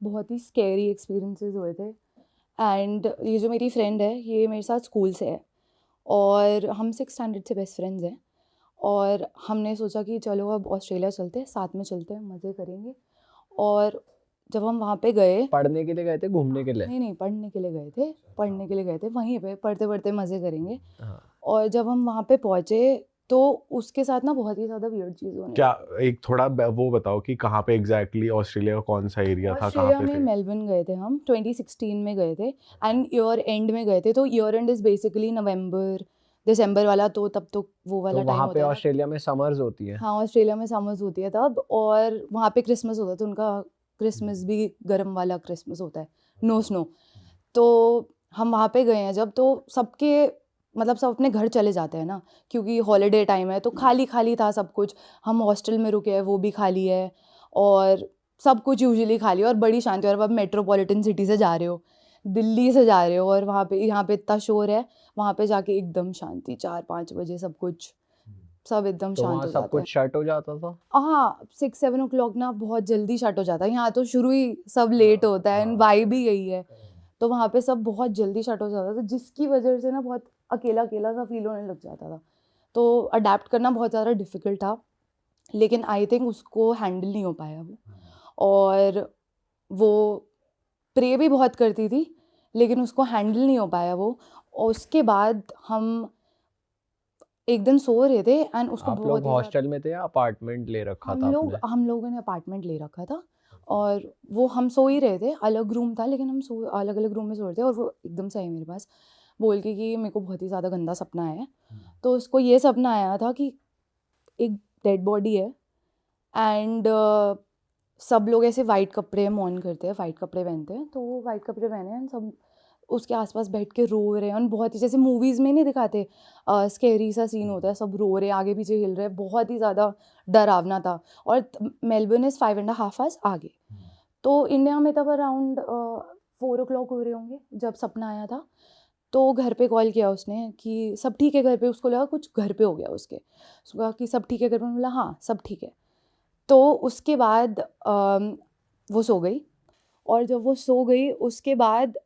बहुत ही scary experiences हुए थे। एंड ये जो मेरी फ्रेंड है ये मेरे साथ स्कूल से है और हम 6th स्टैंडर्ड से बेस्ट फ्रेंड्स हैं। और हमने सोचा कि चलो अब ऑस्ट्रेलिया चलते हैं, साथ में चलते हैं, मज़े करेंगे। और जब हम वहाँ पे गए, पढ़ने के लिए गए थे, घूमने के लिए? नहीं पढ़ने के लिए गए थे, पढ़ने के लिए गए थे, वहीं पे पढ़ते पढ़ते मज़े करेंगे। हाँ। और जब हम वहाँ पे पहुँचे तो उसके साथ ना बहुत ही ज़्यादा वियर्ड चीज़ होने क्या लगी। एक थोड़ा वो बताओ कि कहाँ पे एग्जैक्टली ऑस्ट्रेलिया का कौन सा एरिया था, कहाँ ऑस्ट्रेलिया पे में थे? मेलबर्न गए थे हम, 2016 में गए थे एंड ईयर एंड में गए थे। तो ईयर एंड इज़ बेसिकली नवंबर दिसंबर वाला, तो तब तो वो वाला तो टाइम वहाँ पे होता है। ऑस्ट्रेलिया में समर्स होती है? हाँ, ऑस्ट्रेलिया में समर्स होती है तब, और वहाँ पे क्रिसमस होता है, तो उनका क्रिसमस भी गर्म वाला क्रिसमस होता है, नो स्नो। तो हम वहाँ पे गए हैं जब, तो सबके मतलब सब अपने घर चले जाते हैं ना, क्योंकि हॉलीडे टाइम है, तो खाली खाली था सब कुछ। हम हॉस्टल में रुके हैं, वो भी खाली है, और सब कुछ यूजुअली खाली है और बड़ी शांति। और अब मेट्रोपॉलिटन सिटी से जा रहे हो, दिल्ली से जा रहे हो, और वहाँ पे यहाँ पे इतना शोर है, वहाँ पे जाके एकदम शांति, 4-5 बजे सब कुछ सब एकदम तो शांत वहाँ हो सब जाता है। कुछ शट हो जाता था? हाँ, 6-7 ओ क्लॉक ना बहुत जल्दी शट हो जाता है। यहाँ तो शुरू ही सब लेट होता है एंड वाइब ही यही है। तो वहाँ पे सब बहुत जल्दी शट हो जाता था, जिसकी वजह से ना बहुत अकेला अकेला सा फील होने लग जाता था। तो अडेप्ट करना बहुत ज़्यादा डिफ़िकल्ट था, लेकिन आई थिंक उसको हैंडल नहीं हो पाया वो। और वो प्रे भी बहुत करती थी, लेकिन उसको हैंडल नहीं हो पाया वो। और उसके बाद हम एक दिन सो रहे थे एंड उसको आप बहुत लोग ही ज़्यादा, हॉस्टल में थे या अपार्टमेंट ले रखा था आपने? हम लोगों ने अपार्टमेंट ले रखा था। और वो हम सो ही रहे थे, अलग रूम था, लेकिन हम सो अलग अलग रूम में सो रहे थे। और वो एकदम से आई मेरे पास बोल के कि मेरे को बहुत ही ज़्यादा गंदा सपना आया है। तो उसको ये सपना आया था कि एक डेड बॉडी है एंड सब लोग ऐसे वाइट कपड़े मौन करते हैं, वाइट कपड़े पहनते हैं, तो वो वाइट कपड़े पहने हैं, सब उसके आसपास बैठ के रो रहे हैं। और बहुत ही जैसे मूवीज़ में नहीं दिखाते, स्कैरी सा सीन होता है, सब रो रहे हैं, आगे पीछे हिल रहे हैं, बहुत ही ज़्यादा डरावना था। और मेलबर्न इज़ 5.5 आवर्स आगे। तो इंडिया में तब अराउंड 4 ओ क्लॉक हो रहे होंगे जब सपना आया था। तो घर पे कॉल किया उसने कि सब ठीक है घर पे, उसको लगा कुछ घर पे हो गया उसके। उसको कहा कि सब ठीक है घर पे, बोला हाँ सब ठीक है। तो उसके बाद वो सो गई। और जब वो सो गई उसके बाद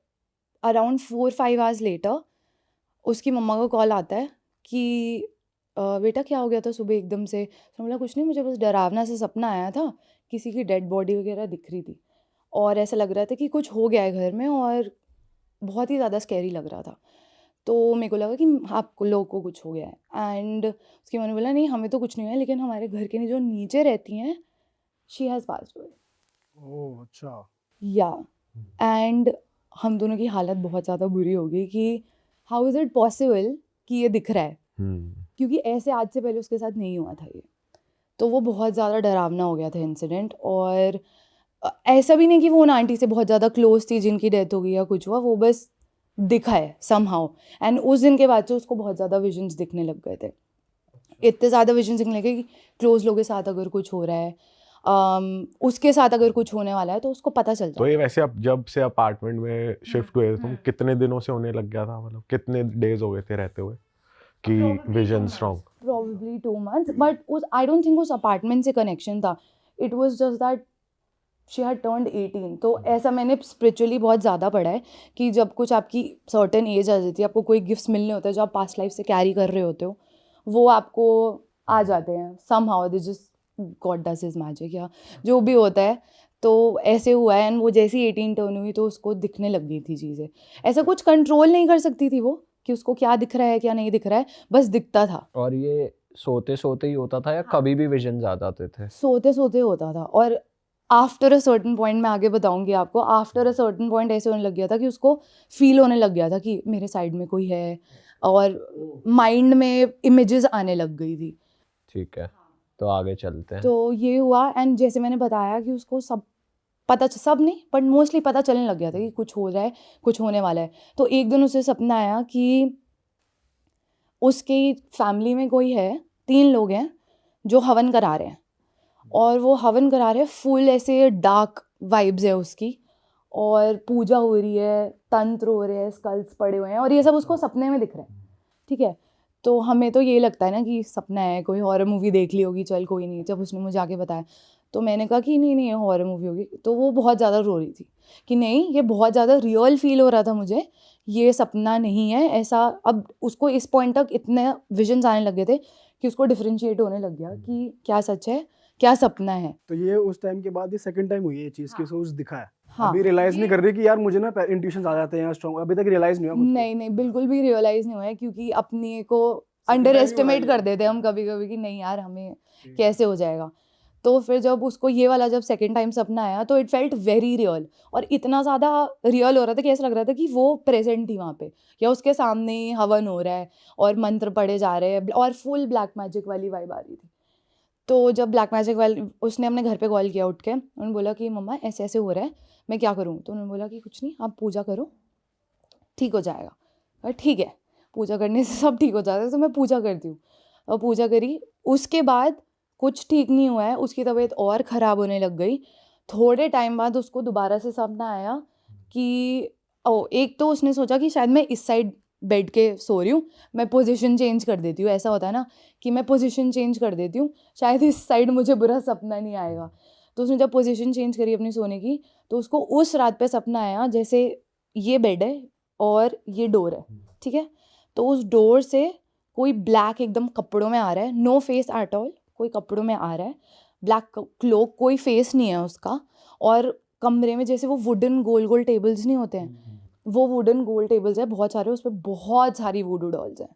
अराउंड 4-5 आवर्स लेटर उसकी मम्मा का कॉल आता है कि बेटा क्या हो गया था सुबह एकदम से। तो बोला कुछ नहीं, मुझे बस डरावना सा सपना आया था, किसी की डेड बॉडी वगैरह दिख रही थी और ऐसा लग रहा था कि कुछ हो गया है घर में, और बहुत ही ज़्यादा स्कैरी लग रहा था। तो मेरे को लगा कि आपको लोगों को कुछ हो गया है। एंड उसकी मम्मी ने बोला नहीं हमें तो कुछ नहीं हुआ है, लेकिन हमारे घर के जो नीचे रहती हैं शी हैज़ पास्ड अवे। ओह अच्छा। या एंड हम दोनों की हालत बहुत ज़्यादा बुरी हो गई कि हाउ इज़ इट पॉसिबल कि ये दिख रहा है, क्योंकि ऐसे आज से पहले उसके साथ नहीं हुआ था ये। तो वो बहुत ज़्यादा डरावना हो गया था इंसिडेंट। और ऐसा भी नहीं कि वो उन आंटी से बहुत ज़्यादा क्लोज थी जिनकी डेथ हो गई या कुछ हुआ, वो बस दिखा है समहाउ। एंड उस दिन के बाद से उसको बहुत ज़्यादा विजन्स दिखने लग गए थे, इतने ज़्यादा विजन्स दिखने लगे कि क्लोज लोगों के साथ अगर कुछ हो रहा है, उसके साथ अगर कुछ होने वाला है तो उसको पता चल तो ये जाता है। वैसे अब जब से अपार्टमेंट में शिफ्ट हुए तुम, कितने दिनों से होने लग गया था, मतलब कितने डेज हो गए थे रहते हुए कि vision strong? Probably 2 months, but उस I don't think उस अपार्टमेंट से कनेक्शन था। It was just that she had turned 18। तो ऐसा मैंने स्पिरिचुअली बहुत ज़्यादा पढ़ा है कि जब कुछ आपकी सर्टेन एज आ जाती है, आपको कोई गिफ्ट्स मिलने होते हैं जो आप पास्ट लाइफ से कैरी कर रहे होते हो, वो आपको आ जाते हैं somehow, they just God does his magic या जो भी होता है। तो ऐसे हुआ है एंड वो जैसी 18 टर्न हुई तो उसको दिखने लग गई थी चीज़ें। ऐसा कुछ कंट्रोल नहीं कर सकती थी वो कि उसको क्या दिख रहा है क्या नहीं दिख रहा है, बस दिखता था। और ये सोते सोते ही होता था या कभी भी विजन्स आ जाते थे? सोते सोते होता था। और आफ्टर अ सर्टेन पॉइंट, मैं आगे बताऊंगी आपको, आफ्टर अ सर्टेन पॉइंट ऐसे होने लग गया था कि उसको फील होने लग गया था कि मेरे साइड में कोई है, और माइंड में इमेजेस आने लग गई थी। ठीक है, तो आगे चलते हैं। तो ये हुआ एंड जैसे मैंने बताया कि उसको सब सब नहीं बट मोस्टली पता चलने लग गया था कि कुछ हो रहा है, कुछ होने वाला है। तो एक दिन उसे सपना आया कि उसकी फैमिली में कोई है, 3 लोग हैं जो हवन करा रहे हैं, और वो हवन करा रहे हैं, फुल ऐसे डार्क वाइब्स है उसकी, और पूजा हो रही है, तंत्र हो रहे हैं, स्कल्स पड़े हुए हैं, और ये सब उसको सपने में दिख रहा है। ठीक है, तो हमें तो ये लगता है ना कि सपना है, कोई हॉरर मूवी देख ली होगी, चल कोई नहीं। जब उसने मुझे आके बताया तो मैंने कहा कि नहीं नहीं, ये हॉरर मूवी होगी। तो वो बहुत ज़्यादा रो रही थी कि नहीं, ये बहुत ज़्यादा रियल फील हो रहा था मुझे, ये सपना नहीं है ऐसा। अब उसको इस पॉइंट तक इतने विजन्स आने लगे थे कि उसको डिफरेंशिएट होने लग गया कि क्या सच है क्या सपना है। तो ये उस टाइम के बाद ये सेकंड टाइम हुई है ये चीज कि उसको दिखा है। हाँ, अभी रियलाइज नहीं ये- कर रही कि यार मुझे ना इंट्यूशंस आ जाते हैं या स्ट्रॉन्ग, अभी तक रियलाइज नहीं हुआ खुद को। नहीं नहीं, बिल्कुल भी रियलाइज नहीं हुआ है, क्योंकि अपने को time अंडर ही हो एस्टिमेट रहा है कर देते हम कभी कभी कि नहीं यार हमें कैसे हो जाएगा। तो फिर जब उसको ये वाला जब सेकंड टाइम सपना आया तो इट फेल्ट वेरी रियल, और इतना ज़्यादा रियल हो रहा था कि ऐसा लग रहा था कि वो प्रेजेंट थी वहाँ पे, या उसके सामने ही हवन हो रहा है और मंत्र पढ़े जा रहे हैं, और फुल ब्लैक मैजिक वाली वाइब आ रही थी। तो जब ब्लैक मैजिक वाली, उसने अपने घर पे कॉल किया उठ के, उन्होंने बोला कि मम्मा ऐसे ऐसे हो रहा है, मैं क्या करूँ? तो उन्होंने बोला कि कुछ नहीं, आप पूजा करो ठीक हो जाएगा। और ठीक है, पूजा करने से सब ठीक हो जाता है, तो मैं पूजा करती हूँ। और पूजा करी, उसके बाद कुछ ठीक नहीं हुआ है, उसकी तबीयत और ख़राब होने लग गई। थोड़े टाइम बाद उसको दोबारा से सपना आया कि एक तो उसने सोचा कि शायद मैं इस साइड बेड के सो रही हूँ, मैं पोजीशन चेंज कर देती हूँ, ऐसा होता है ना कि मैं पोजीशन चेंज कर देती हूँ, शायद इस साइड मुझे बुरा सपना नहीं आएगा। तो उसने जब पोजीशन चेंज करी अपनी सोने की, तो उसको उस रात पे सपना आया जैसे ये बेड है और ये डोर है, ठीक है? तो उस डोर से कोई ब्लैक एकदम कपड़ों में आ रहा है, नो फेस एट ऑल, कोई कपड़ों में आ रहा है, ब्लैक क्लोक, कोई फेस नहीं है उसका। और कमरे में जैसे वो वुडन गोल गोल टेबल्स नहीं होते हैं, वो वुडन गोल टेबल्स है बहुत सारे, उस पर बहुत सारी वुडू डॉल्स हैं,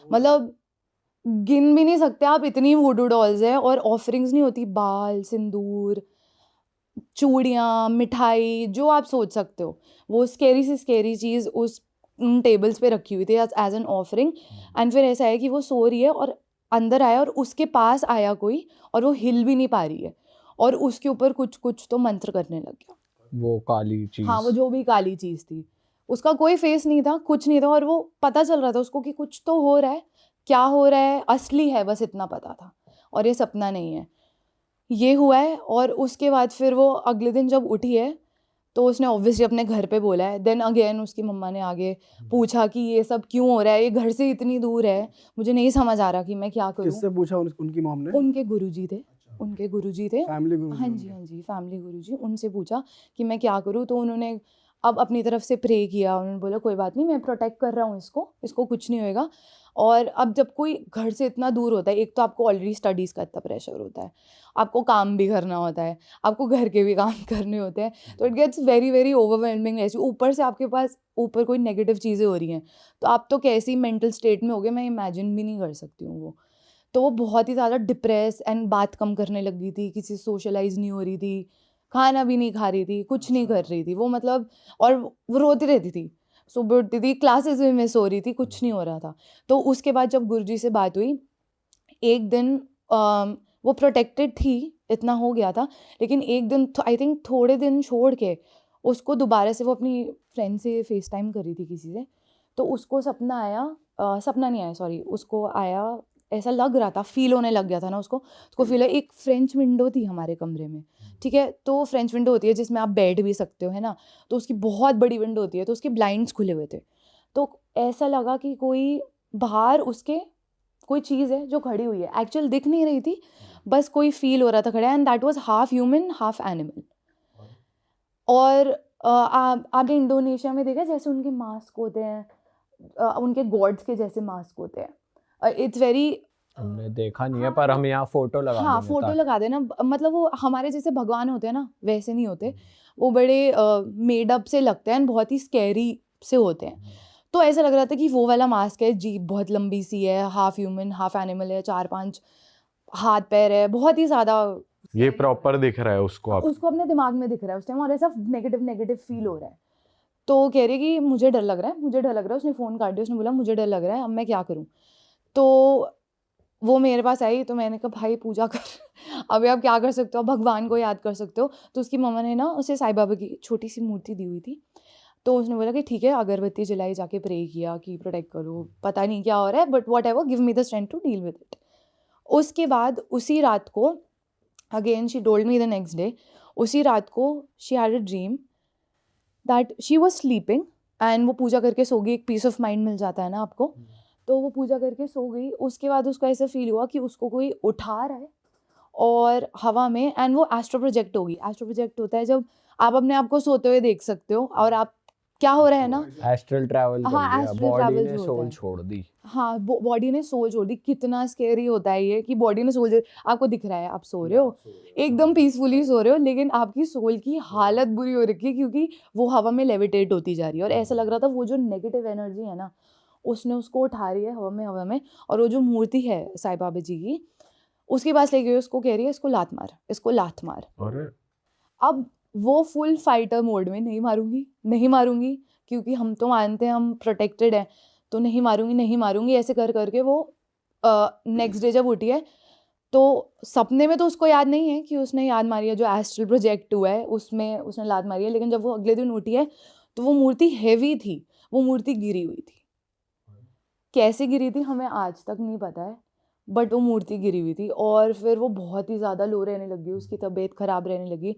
मतलब गिन भी नहीं सकते आप, इतनी वुडू डॉल्स हैं। और ऑफरिंग्स नहीं होती, बाल, सिंदूर, चूड़ियाँ, मिठाई, जो आप सोच सकते हो, वो स्केरी से स्केरी चीज़ उस उन टेबल्स पे रखी हुई थी एज एन ऑफरिंग। एंड फिर ऐसा है कि वो सो रही है और अंदर आया और उसके पास आया कोई, और वो हिल भी नहीं पा रही है, और उसके ऊपर कुछ कुछ तो मंत्र करने लग गया। वो काली चीज। हाँ, वो जो भी काली चीज़ थी, उसका कोई फेस नहीं था, कुछ नहीं था, और वो पता चल रहा था उसको कि कुछ तो हो रहा है, क्या हो रहा है असली है, बस इतना पता था, और ये सपना नहीं है। ये हुआ है, और उसके बाद फिर वो अगले दिन जब उठी है तो उसने ऑब्वियसली अपने घर पे बोला है। देन अगेन उसकी मम्मा ने आगे पूछा कि ये सब क्यों हो रहा है, ये घर से इतनी दूर है, मुझे नहीं समझ आ रहा कि मैं क्या करूँ। किससे पूछा उनकी मॉम ने? उनके गुरुजी थे, उनके गुरुजी थे, फैमिली गुरु? हाँ जी हाँ जी, फैमिली गुरुजी, उनसे पूछा कि मैं क्या करूँ। तो उन्होंने अब अपनी तरफ से प्रे किया, उन्होंने बोला कोई बात नहीं, मैं प्रोटेक्ट कर रहा हूँ इसको, इसको कुछ नहीं होएगा। और अब जब कोई घर से इतना दूर होता है, एक तो आपको ऑलरेडी स्टडीज़ का इतना प्रेशर होता है, आपको काम भी करना होता है, आपको घर के भी काम करने होते हैं, तो it gets very very overwhelming. ऐसे ऊपर से आपके पास ऊपर कोई नेगेटिव चीज़ें हो रही हैं, तो आप तो कैसी मेंटल स्टेट में होगे, मैं इमेजिन भी नहीं कर सकती हूँ वो। तो वो बहुत ही ज़्यादा डिप्रेस एंड बात कम करने लगी थी, किसी से सोशलाइज नहीं हो रही थी, खाना भी नहीं खा रही थी, कुछ नहीं कर रही थी वो, मतलब। और वो रोती रहती थी, सुबह उठती थी, क्लासेस में मिस हो रही थी, कुछ नहीं हो रहा था। तो उसके बाद जब गुरुजी से बात हुई, एक दिन वो प्रोटेक्टेड थी, इतना हो गया था, लेकिन एक दिन आई थिंक थोड़े दिन छोड़ के उसको दोबारा से, वो अपनी फ्रेंड से फेस टाइम कर रही थी किसी से, तो उसको सपना आया, सपना नहीं आया सॉरी, उसको आया, ऐसा लग रहा था, फील होने लग गया था ना उसको फील है। एक फ्रेंच विंडो थी हमारे कमरे में, ठीक है? तो फ्रेंच विंडो होती है जिसमें आप बैठ भी सकते हो, है ना? तो उसकी बहुत बड़ी विंडो होती है, तो उसके ब्लाइंड्स खुले हुए थे, तो ऐसा लगा कि कोई बाहर उसके कोई चीज़ है जो खड़ी हुई है, एक्चुअल दिख नहीं रही थी, बस कोई फील हो रहा था खड़ा, and that was half human half animal. और आपने इंडोनेशिया में देखा जैसे उनके मास्क होते हैं, उनके गॉड्स के जैसे मास्क होते हैं, इट्स वेरी, हमने देखा नहीं है, पर हम यहाँ फोटो लगा हाँ देंगे फोटो ताकि- लगा देना, मतलब वो हमारे जैसे भगवान होते हैं ना, वैसे नहीं होते वो, बड़े मेड अप से लगते हैं, बहुत ही स्कैरी से होते हैं। तो ऐसा लग रहा था कि वो वाला मास्क है, जीभ बहुत लंबी सी है, हाफ ह्यूमन हाफ एनिमल है, 4-5 हाथ पैर है, बहुत ही ज़्यादा। ये प्रॉपर दिख रहा है उसको आप? उसको अपने दिमाग में दिख रहा है उस टाइम, और ऐसा नेगेटिव नेगेटिव फील हो रहा है। तो वो कह रही कि मुझे डर लग रहा है, मुझे डर लग रहा है। उसने फ़ोन काट दिया, उसने बोला मुझे डर लग रहा है, अब मैं क्या करूँ? तो वो मेरे पास आई, तो मैंने कहा भाई पूजा कर अभी आप क्या कर सकते हो, भगवान को याद कर सकते हो। तो उसकी मम्मा ने ना उसे साईं बाबा की छोटी सी मूर्ति दी हुई थी, तो उसने बोला कि ठीक है, अगरबत्ती जलाई, जाके प्रे किया कि प्रोटेक्ट करो, पता नहीं क्या हो रहा है, but whatever, give me the strength to deal with it. उसके बाद उसी रात को, again she told me the next day, उसी रात को she had a dream that she was sleeping, and वो पूजा करके सो गई, एक पीस ऑफ माइंड मिल जाता है ना आपको। तो वो पूजा करके सो गई, उसके बाद उसको ऐसा फील हुआ कि उसको कोई उठा रहा है और हवा में, एंड वो एस्ट्रो प्रोजेक्ट होगी। एस्ट्रो प्रोजेक्ट होता है जब आप अपने आप को सोते हुए देख सकते हो और आप क्या हो रहा है ना, एस्ट्रल ट्रैवल कर हाँ, लिया, astral बॉडी travel ने जो होता सोल है। छोड़ दी। हाँ, बॉडी ने सोल छोड़ दी। कितना स्कैरी होता है ये कि बॉडी ने सोल, आपको दिख रहा है आप सो रहे हो, एकदम पीसफुली सो रहे हो, लेकिन आपकी सोल की हालत बुरी हो रखी है क्योंकि वो हवा में लेविटेट होती जा रही है। और ऐसा लग रहा था वो जो नेगेटिव एनर्जी है ना, उसने उसको उठा रही है हवा में, और वो जो मूर्ति है साईं बाबा जी की, उसके पास ले गई, उसको कह रही है इसको लात मार, इसको लात मार। अरे अब वो फुल फाइटर मोड में, नहीं मारूंगी क्योंकि हम तो मानते हैं हम प्रोटेक्टेड हैं, तो नहीं मारूंगी ऐसे कर करके वो नेक्स्ट डे जब उठी है तो सपने में तो उसको याद नहीं है कि उसने याद मारी है, जो एस्ट्रल प्रोजेक्ट हुआ है उसमें उसने लात मारी है। लेकिन जब वो अगले दिन उठी है तो वो मूर्ति हेवी थी, वो मूर्ति गिरी हुई थी। कैसे गिरी थी हमें आज तक नहीं पता है, बट वो मूर्ति गिरी हुई थी। और फिर वो बहुत ही ज़्यादा लो रहने लगी, उसकी तबीयत ख़राब रहने लगी,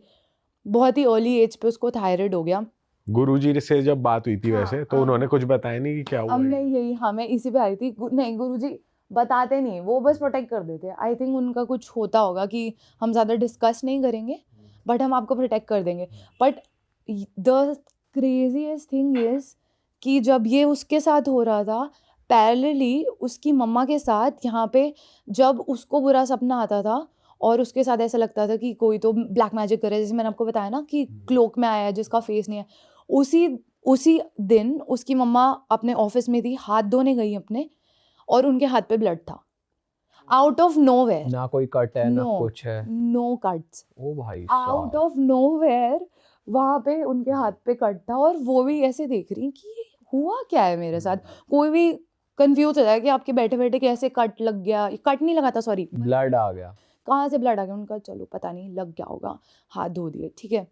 बहुत ही अर्ली एज पे उसको थायराइड हो गया। गुरुजी से जब बात हुई थी हाँ, वैसे, तो हाँ। उन्होंने कुछ बताया नहीं कि क्या हुआ अब है? मैं यही, हाँ, मैं इसी पे आ रही थी। नहीं, गुरुजी बताते नहीं, वो बस प्रोटेक्ट कर देते। आई थिंक उनका कुछ होता होगा कि हम ज़्यादा डिस्कस नहीं करेंगे, बट हम आपको प्रोटेक्ट कर देंगे। But the craziest thing is कि जब ये उसके साथ हो रहा था, पैरेलली उसकी मम्मा के साथ यहाँ पे जब उसको बुरा सपना आता था और उसके साथ ऐसा लगता था कि कोई तो ब्लैक मैजिक कर रहा है, जैसे मैंने आपको बताया ना कि क्लोक में आया है जिसका फेस नहीं है, उसी दिन उसकी मम्मा अपने ऑफिस में थी, हाथ धोने गई अपने, और उनके हाथ पे ब्लड था, आउट ऑफ नोवेयर। ना कोई कट है ना नो, कुछ है। नो कट्स, ओ भाई आउट साहब। ऑफ नोवेयर वहां पे उनके हाथ पे कट था। और वो भी ऐसे देख रही कि ये हुआ क्या है मेरे साथ। कोई भी कंफ्यूज हो जाए कि आपके बैठे बैठे कैसे कट लग गया, कट नहीं लगा था, सॉरी, ब्लड आ गया। कहाँ से ब्लड आ गया उनका, चलो पता नहीं, लग गया होगा, हाथ धो दिए, ठीक है।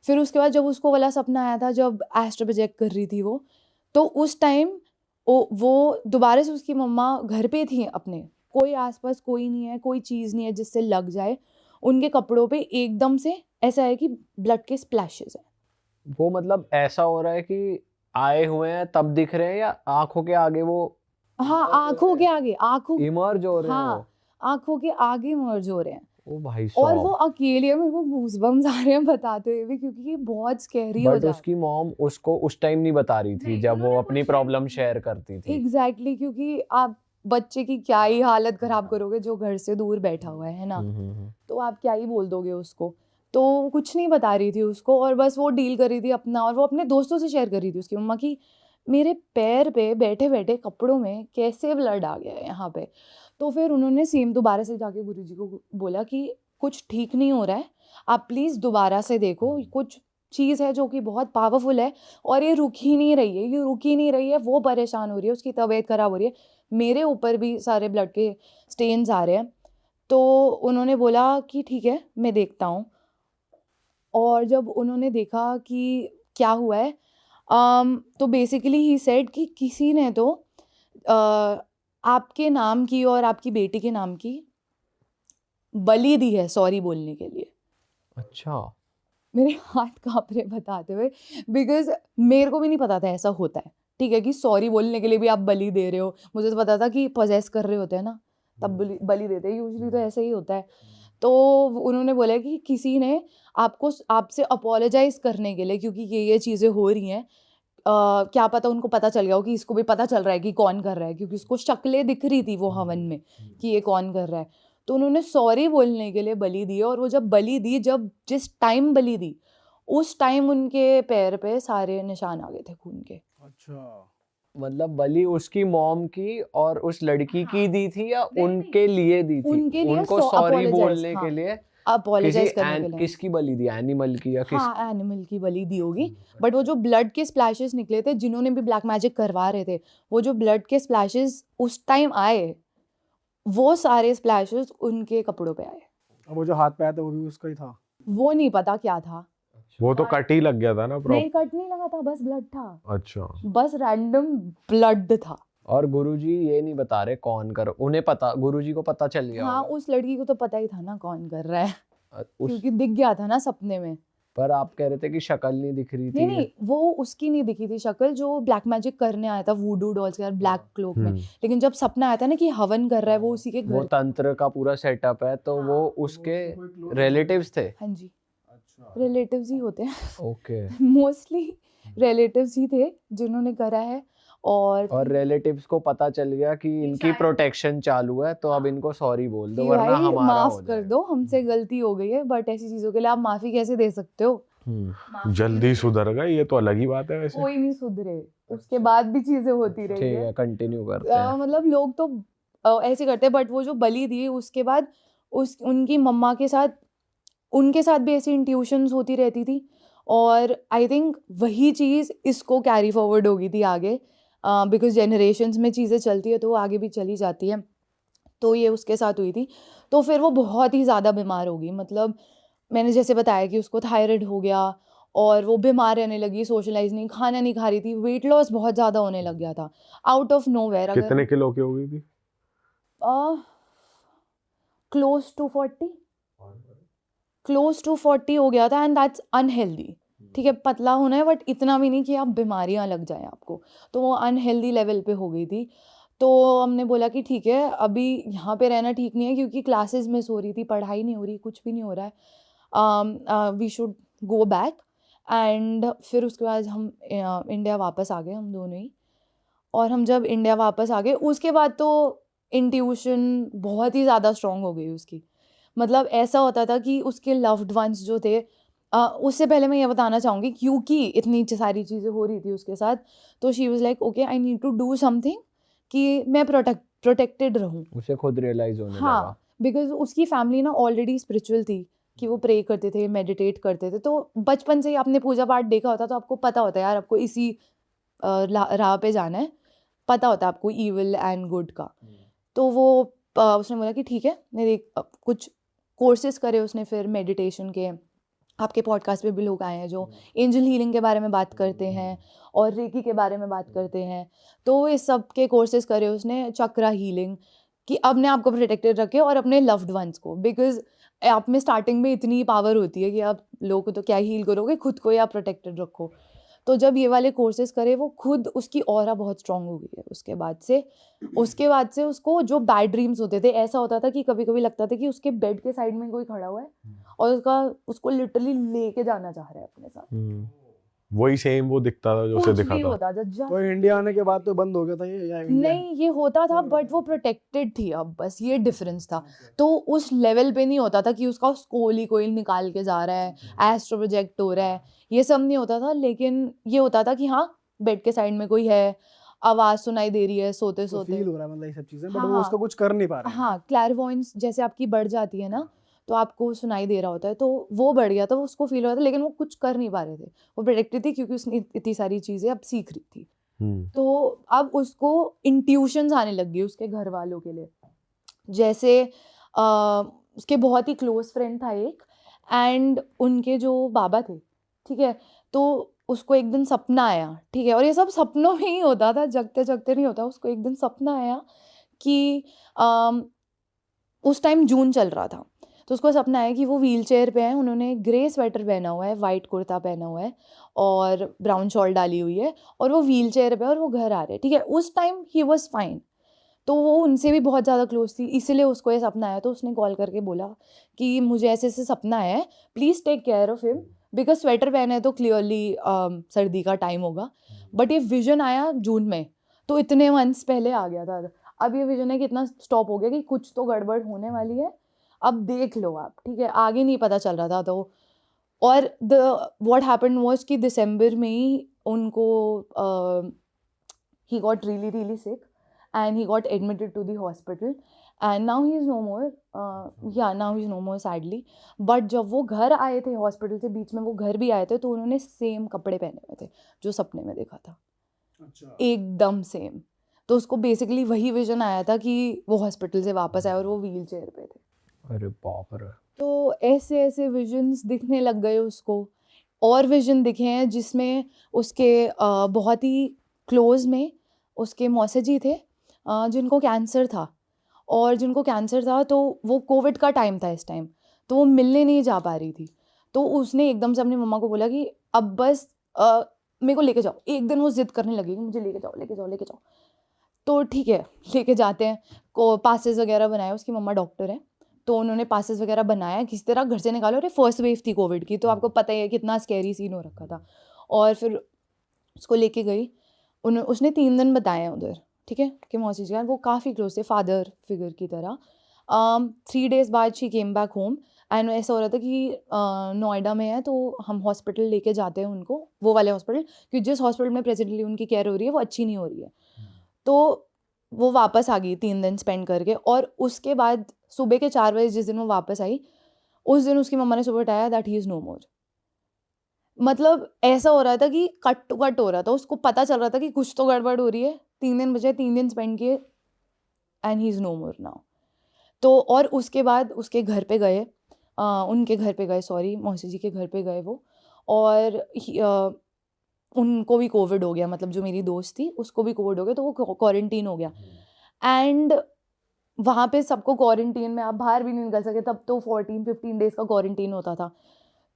फिर उसके बाद जब उसको वाला सपना आया था जब एस्ट्रो प्रोजेक्ट कर रही थी वो, तो उस टाइम वो दोबारा से उसकी मम्मा घर पे थी अपने, कोई आसपास कोई नहीं है, कोई चीज़ नहीं है जिससे लग जाए। उनके कपड़ों पे एकदम से ऐसा है कि ब्लड के स्प्लैशेस है। वो मतलब ऐसा हो रहा है कि आए हुए हैं तब दिख रहे हैं या आंखों के आगे वो हाँ, आंखों के आगे, इमर्ज हो रहे हैं हाँ, वो? आंखों के आगे मर्ज हो रहे हैं। ओ भाई और वो साहब। अकेले है, मेरे को गूज़बम्स आ रहे हैं बताते हुए भी, क्योंकि ये बहुत स्कैरी हो बट जाता है। उसकी मॉम उसको उस टाइम नहीं बता रही थी नहीं, जब वो उन्होंने अपनी कुछ प्रॉब्लम नहीं शेयर करती थी। एग्जैक्टली, क्योंकि आप बच्चे की क्या ही हालत खराब करोगे जो घर से दूर बैठा हुआ है ना, तो आप क्या ही बोल दोगे उसको। तो कुछ नहीं बता रही थी उसको, और बस वो डील कर रही थी अपना, और वो अपने दोस्तों से शेयर कर रही थी उसकी मम्मा की, मेरे पैर पे बैठे बैठे कपड़ों में कैसे ब्लड आ गया है यहाँ पे। तो फिर उन्होंने सेम दोबारा से जाके गुरुजी को बोला कि कुछ ठीक नहीं हो रहा है, आप प्लीज़ दोबारा से देखो, कुछ चीज़ है जो कि बहुत पावरफुल है और ये रुक ही नहीं रही है, वो परेशान हो रही है, उसकी तबीयत ख़राब हो रही है, मेरे ऊपर भी सारे ब्लड के स्टेन्स आ रहे हैं। तो उन्होंने बोला कि ठीक है, मैं देखता हूँ। और जब उन्होंने देखा कि क्या हुआ है, तो बेसिकली ही सेड कि किसी ने तो आपके नाम की और आपकी बेटी के नाम की बलि दी है सॉरी बोलने के लिए। अच्छा। मेरे हाथ काँप रहे बताते हुए, बिकॉज़ मेरे को भी नहीं पता था ऐसा होता है, ठीक है, कि सॉरी बोलने के लिए भी आप बलि दे रहे हो। मुझे तो पता था कि पॉसेस कर रहे होते हैं ना, तब बलि देते हैं, यूजुअली तो ऐसा ही होता है। तो उन्होंने बोला कि किसी ने आपसे अपोलोजाइज़ करने के लिए, क्योंकि ये चीज़ें हो रही हैं, क्या पता उनको पता चल गया हो कि इसको भी पता चल रहा है कि कौन कर रहा है, क्योंकि उसको शक्लें दिख रही थी वो हवन में कि ये कौन कर रहा है। तो उन्होंने सॉरी बोलने के लिए बलि दी, और वो जब बलि दी, जिस टाइम बलि दी, उस टाइम उनके पैर पे सारे निशान आ गए थे खून के। अच्छा, मतलब बलि उसकी मॉम की और उस लड़की की दी थी या नहीं, उनके लिए दी थी? उनके लिए उनको सॉरी apologize, बोलने हाँ, के लिए अपोलोजाइज़ करने के लिए। किसकी बलि दी? एनिमल की या किस? हाँ, एनिमल की बलि दी होगी, बट वो जो ब्लड के स्प्लैशेस निकले थे, जिन्होंने भी ब्लैक मैजिक करवा रहे थे, वो जो ब्लड के स्प्लैशेस उस टाइम आए, वो सारे स्प्लैशेस उनके कपड़ों पे आए। अब वो जो हाथ पे आया था वो भी उसका ही था। वो नहीं पता क्या था। वो तो कट ही लग गया था ना नहीं, कट नहीं लगा था, बस ब्लड था, अच्छा। बस रैंडम ब्लड था। और गुरुजी ये नहीं बता रहे कौन कर, उन्हें पता, गुरुजी को पता चल गया हाँ, होगा। उस लड़की को तो पता ही था ना कौन कर रहा है, उस क्योंकि दिख गया था ना सपने में। पर आप कह रहे थे कि शक्ल नहीं दिख रही नहीं थी। नहीं, वो उसकी नहीं दिखी थी शक्ल, जो ब्लैक मैजिक करने आया था वूडू डॉल्स के साथ ब्लैक क्लोक में। लेकिन जब सपना आया था ना कि हवन कर रहा है वो उसी के वो घर। तंत्र का पूरा सेटअप है, तो वो उसके रिलेटिव्स थे। हाँ जी, रिलेटिव्स ही होते हैं ओके। मोस्टली रिलेटिव्स ही थे जिन्होंने करा है। और रिलेटिव्स को पता चल गया कि इनकी प्रोटेक्शन चालू है, तो अब इनको सॉरी बोल दो कि वरना भाई हमारा माफ हो कर जाएगा। दो, हमसे गलती हो गई है, बट ऐसी चीजों के लिए आप माफी कैसे दे सकते हो? जल्दी सुधर गए, ये तो अलग ही बात है वैसे। कोई नहीं सुधरे, उसके बाद भी चीजें होती रही ठीक है। है, कंटिन्यू करते हैं। मतलब लोग तो ऐसे करते हैं, बट वो जो बलि दी उसके बाद उनकी मम्मा के साथ, उनके साथ भी ऐसी इंट्यूशंस होती रहती थी। और आई थिंक वही चीज़ इसको कैरी फॉरवर्ड होगी थी आगे, बिकॉज जनरेशन्स में चीज़ें चलती है तो वो आगे भी चली जाती है। तो ये उसके साथ हुई थी। तो फिर वो बहुत ही ज़्यादा बीमार हो गई, मतलब मैंने जैसे बताया कि उसको थायराइड हो गया और वो बीमार रहने लगी, सोशलाइज नहीं, खाना नहीं खा रही थी, वेट लॉस बहुत ज़्यादा होने लग गया था आउट ऑफ नोवेयर। कितने किलो की हो गई थी? क्लोज टू 40, क्लोज टू 40 हो गया था, एंड दैट्स अनहेल्दी। ठीक है, पतला होना है बट इतना भी नहीं कि आप बीमारियां लग जाएं आपको, तो वो अनहेल्दी लेवल पे हो गई थी। तो हमने बोला कि ठीक है, अभी यहाँ पे रहना ठीक नहीं है क्योंकि क्लासेस मिस हो रही थी, पढ़ाई नहीं हो रही, कुछ भी नहीं हो रहा है, we should go back. And फिर उसके बाद हम इंडिया वापस आ गए, हम दोनों ही। और हम जब इंडिया वापस आ गए उसके बाद तो इंट्यूशन बहुत ही ज़्यादा स्ट्रांग हो गई उसकी। मतलब ऐसा होता था कि उसके लव्ड वंस जो थे, उससे पहले मैं ये बताना चाहूँगी क्योंकि इतनी सारी चीज़ें हो रही थी उसके साथ, तो she was like okay I need to do something कि मैं प्रोटेक्टेड रहूँ। उसे खुद रियलाइज होने लगा। हाँ, बिकॉज उसकी फैमिली ना ऑलरेडी स्पिरिचुअल थी कि वो प्रे करते थे, मेडिटेट करते थे, तो बचपन से ही आपने पूजा पाठ देखा होता तो आपको पता होता है यार आपको इसी राह पे जाना है, पता होता है आपको ईविल एंड गुड का। तो वो उसने बोला कि ठीक है, मेरे कुछ कोर्सेज करे उसने, फिर मेडिटेशन के, आपके पॉडकास्ट पे भी लोग आए हैं जो एंजल हीलिंग के बारे में बात करते हैं और रेकी के बारे में बात करते हैं, तो इस सब के कोर्सेज करे उसने, चक्रा हीलिंग, कि अपने आप को प्रोटेक्टेड रखे और अपने लव्ड वंस को, बिकॉज आप में स्टार्टिंग में इतनी पावर होती है कि आप लोगों को तो क्या हील करोगे, खुद को ही आप प्रोटेक्टेड रखो। तो जब ये वाले कोर्सेज करे वो खुद, उसकी ऑरा बहुत स्ट्रांग हो गई है उसके बाद से उसको जो बैड ड्रीम्स होते थे, ऐसा होता था कि कभी कभी लगता था कि उसके बेड के साइड में कोई खड़ा हुआ है और उसको लिटरली लेके जाना चाह रहा है अपने साथ। वही सेम वो दिखता था जो उसे कुछ दिखा भी था। होता था तो इंडिया आने के बाद तो बंद हो गया था ये, या इंडिया? नहीं, ये होता था बट वो प्रोटेक्टेड थी, अब बस ये डिफरेंस था। तो उस लेवल पे नहीं होता था कि उसका स्कोल ही कोई निकाल के जा रहा है, एस्ट्रो प्रोजेक्ट हो रहा है, ये सब नहीं होता था। लेकिन ये होता था कि हाँ, बेड के साइड में कोई है, आवाज सुनाई दे रही है सोते तो सोते। फील हो रहा है मतलब ये सब चीजें, बट हाँ वो उसका कुछ कर नहीं पा रहे हैं। हाँ, क्लैरवॉयंस जैसे आपकी बढ़ जाती है ना, तो आपको सुनाई दे रहा होता है, तो वो बढ़ गया था, उसको फील हो रहा था, लेकिन वो कुछ कर नहीं पा रहे थे। वो प्रोटेक्टेड थी क्योंकि उसने इतनी सारी चीजें अब सीख रही थी। तो अब उसको इंट्यूशंस आने लग गई उसके घर वालों के लिए। जैसे उसके बहुत ही क्लोज फ्रेंड था एक, एंड उनके जो बाबा थे, ठीक है, तो उसको एक दिन सपना आया, ठीक है, और ये सब सपनों में ही होता था, जगते जगते नहीं होता। उसको एक दिन सपना आया कि उस टाइम जून चल रहा था, तो उसको सपना आया कि वो व्हील चेयर पे है, उन्होंने ग्रे स्वेटर पहना हुआ है, वाइट कुर्ता पहना हुआ है और ब्राउन शॉल डाली हुई है, और वो व्हील चेयर पे और वो घर आ रहे हैं, ठीक है। उस टाइम ही वॉज फाइन, तो वो उनसे भी बहुत ज़्यादा क्लोज थी, इसीलिए उसको ये सपना आया। तो उसने कॉल करके बोला कि मुझे ऐसे ऐसे सपना आया है, please take care of him, because sweater पहने है तो क्लियरली सर्दी का टाइम होगा, बट ये विजन आया जून में, तो इतने मंथ्स पहले आ गया था। अब ये विजन है कि इतना स्टॉप हो गया कि कुछ तो गड़बड़ होने वाली है, अब देख लो आप, ठीक है। आगे नहीं पता चल रहा था। तो और व्हाट हैपेंड वाज कि दिसंबर में ही उनको he got really sick and he got admitted to the hospital and now he is no more sadly, but जब वो घर आए थे हॉस्पिटल से, बीच में वो घर भी आए थे, तो उन्होंने सेम कपड़े पहने हुए थे जो सपने में देखा था। अच्छा। एकदम सेम। तो उसको बेसिकली वही विजन आया था कि वो हॉस्पिटल से वापस आए और वो व्हील चेयर पे थे। अरे बाप रे। तो ऐसे ऐसे विजन्स दिखने लग गए उसको। और विजन दिखे हैं जिसमें उसके बहुत ही क्लोज में उसके मौसा जी थे जिनको कैंसर था, और जिनको कैंसर था तो वो कोविड का टाइम था इस टाइम, तो वो मिलने नहीं जा पा रही थी। तो उसने एकदम से अपनी मम्मा को बोला कि अब बस मेरे को लेके जाओ। एक दिन वो जिद करने लगी कि मुझे लेके जाओ लेके जाओ लेके जाओ। तो ठीक है, लेके जाते हैं, को पासेस वगैरह बनाए, उसकी मम्मा डॉक्टर है तो उन्होंने पासेस वगैरह बनाया, किसी तरह घर से निकालो। अरे फर्स्ट वेव थी कोविड की, तो आपको पता ही है कितना स्कैरी सीन हो रखा था। और फिर उसको लेके गई, उसने 3 दिन बताए हैं उधर, ठीक है, कि मौसी जी वो काफ़ी क्लोज थे, फादर फिगर की तरह। 3 डेज़ बाद she came back home and ऐसा हो रहा था कि नोएडा में है तो हम हॉस्पिटल लेके जाते हैं उनको, वो वाले हॉस्पिटल, क्योंकि जिस हॉस्पिटल में प्रेजेंटली उनकी केयर हो रही है वो अच्छी नहीं हो रही है। तो वो वापस आ गई 3 दिन स्पेंड करके, और उसके बाद सुबह के 4 बजे जिस दिन वो वापस आई, उस दिन उसकी मम्मा ने सुबह उठाया दैट ही इज़ नो मोर। मतलब ऐसा हो रहा था कि कट टू कट हो रहा था, उसको पता चल रहा था कि कुछ तो गड़बड़ हो रही है। 3 दिन बचे, 3 दिन स्पेंड किए and he is no more now. तो और उसके बाद उसके घर पे गए, उनके घर पे गए, सॉरी, मौसी जी के घर पे गए वो, और उनको भी कोविड हो गया, मतलब जो मेरी दोस्त थी उसको भी कोविड हो गया, तो वो क्वारंटीन हो गया। एंड वहाँ पे सबको क्वारंटीन में, आप बाहर भी नहीं निकल सके, तब तो 14-15 डेज़ का क्वारंटीन होता था।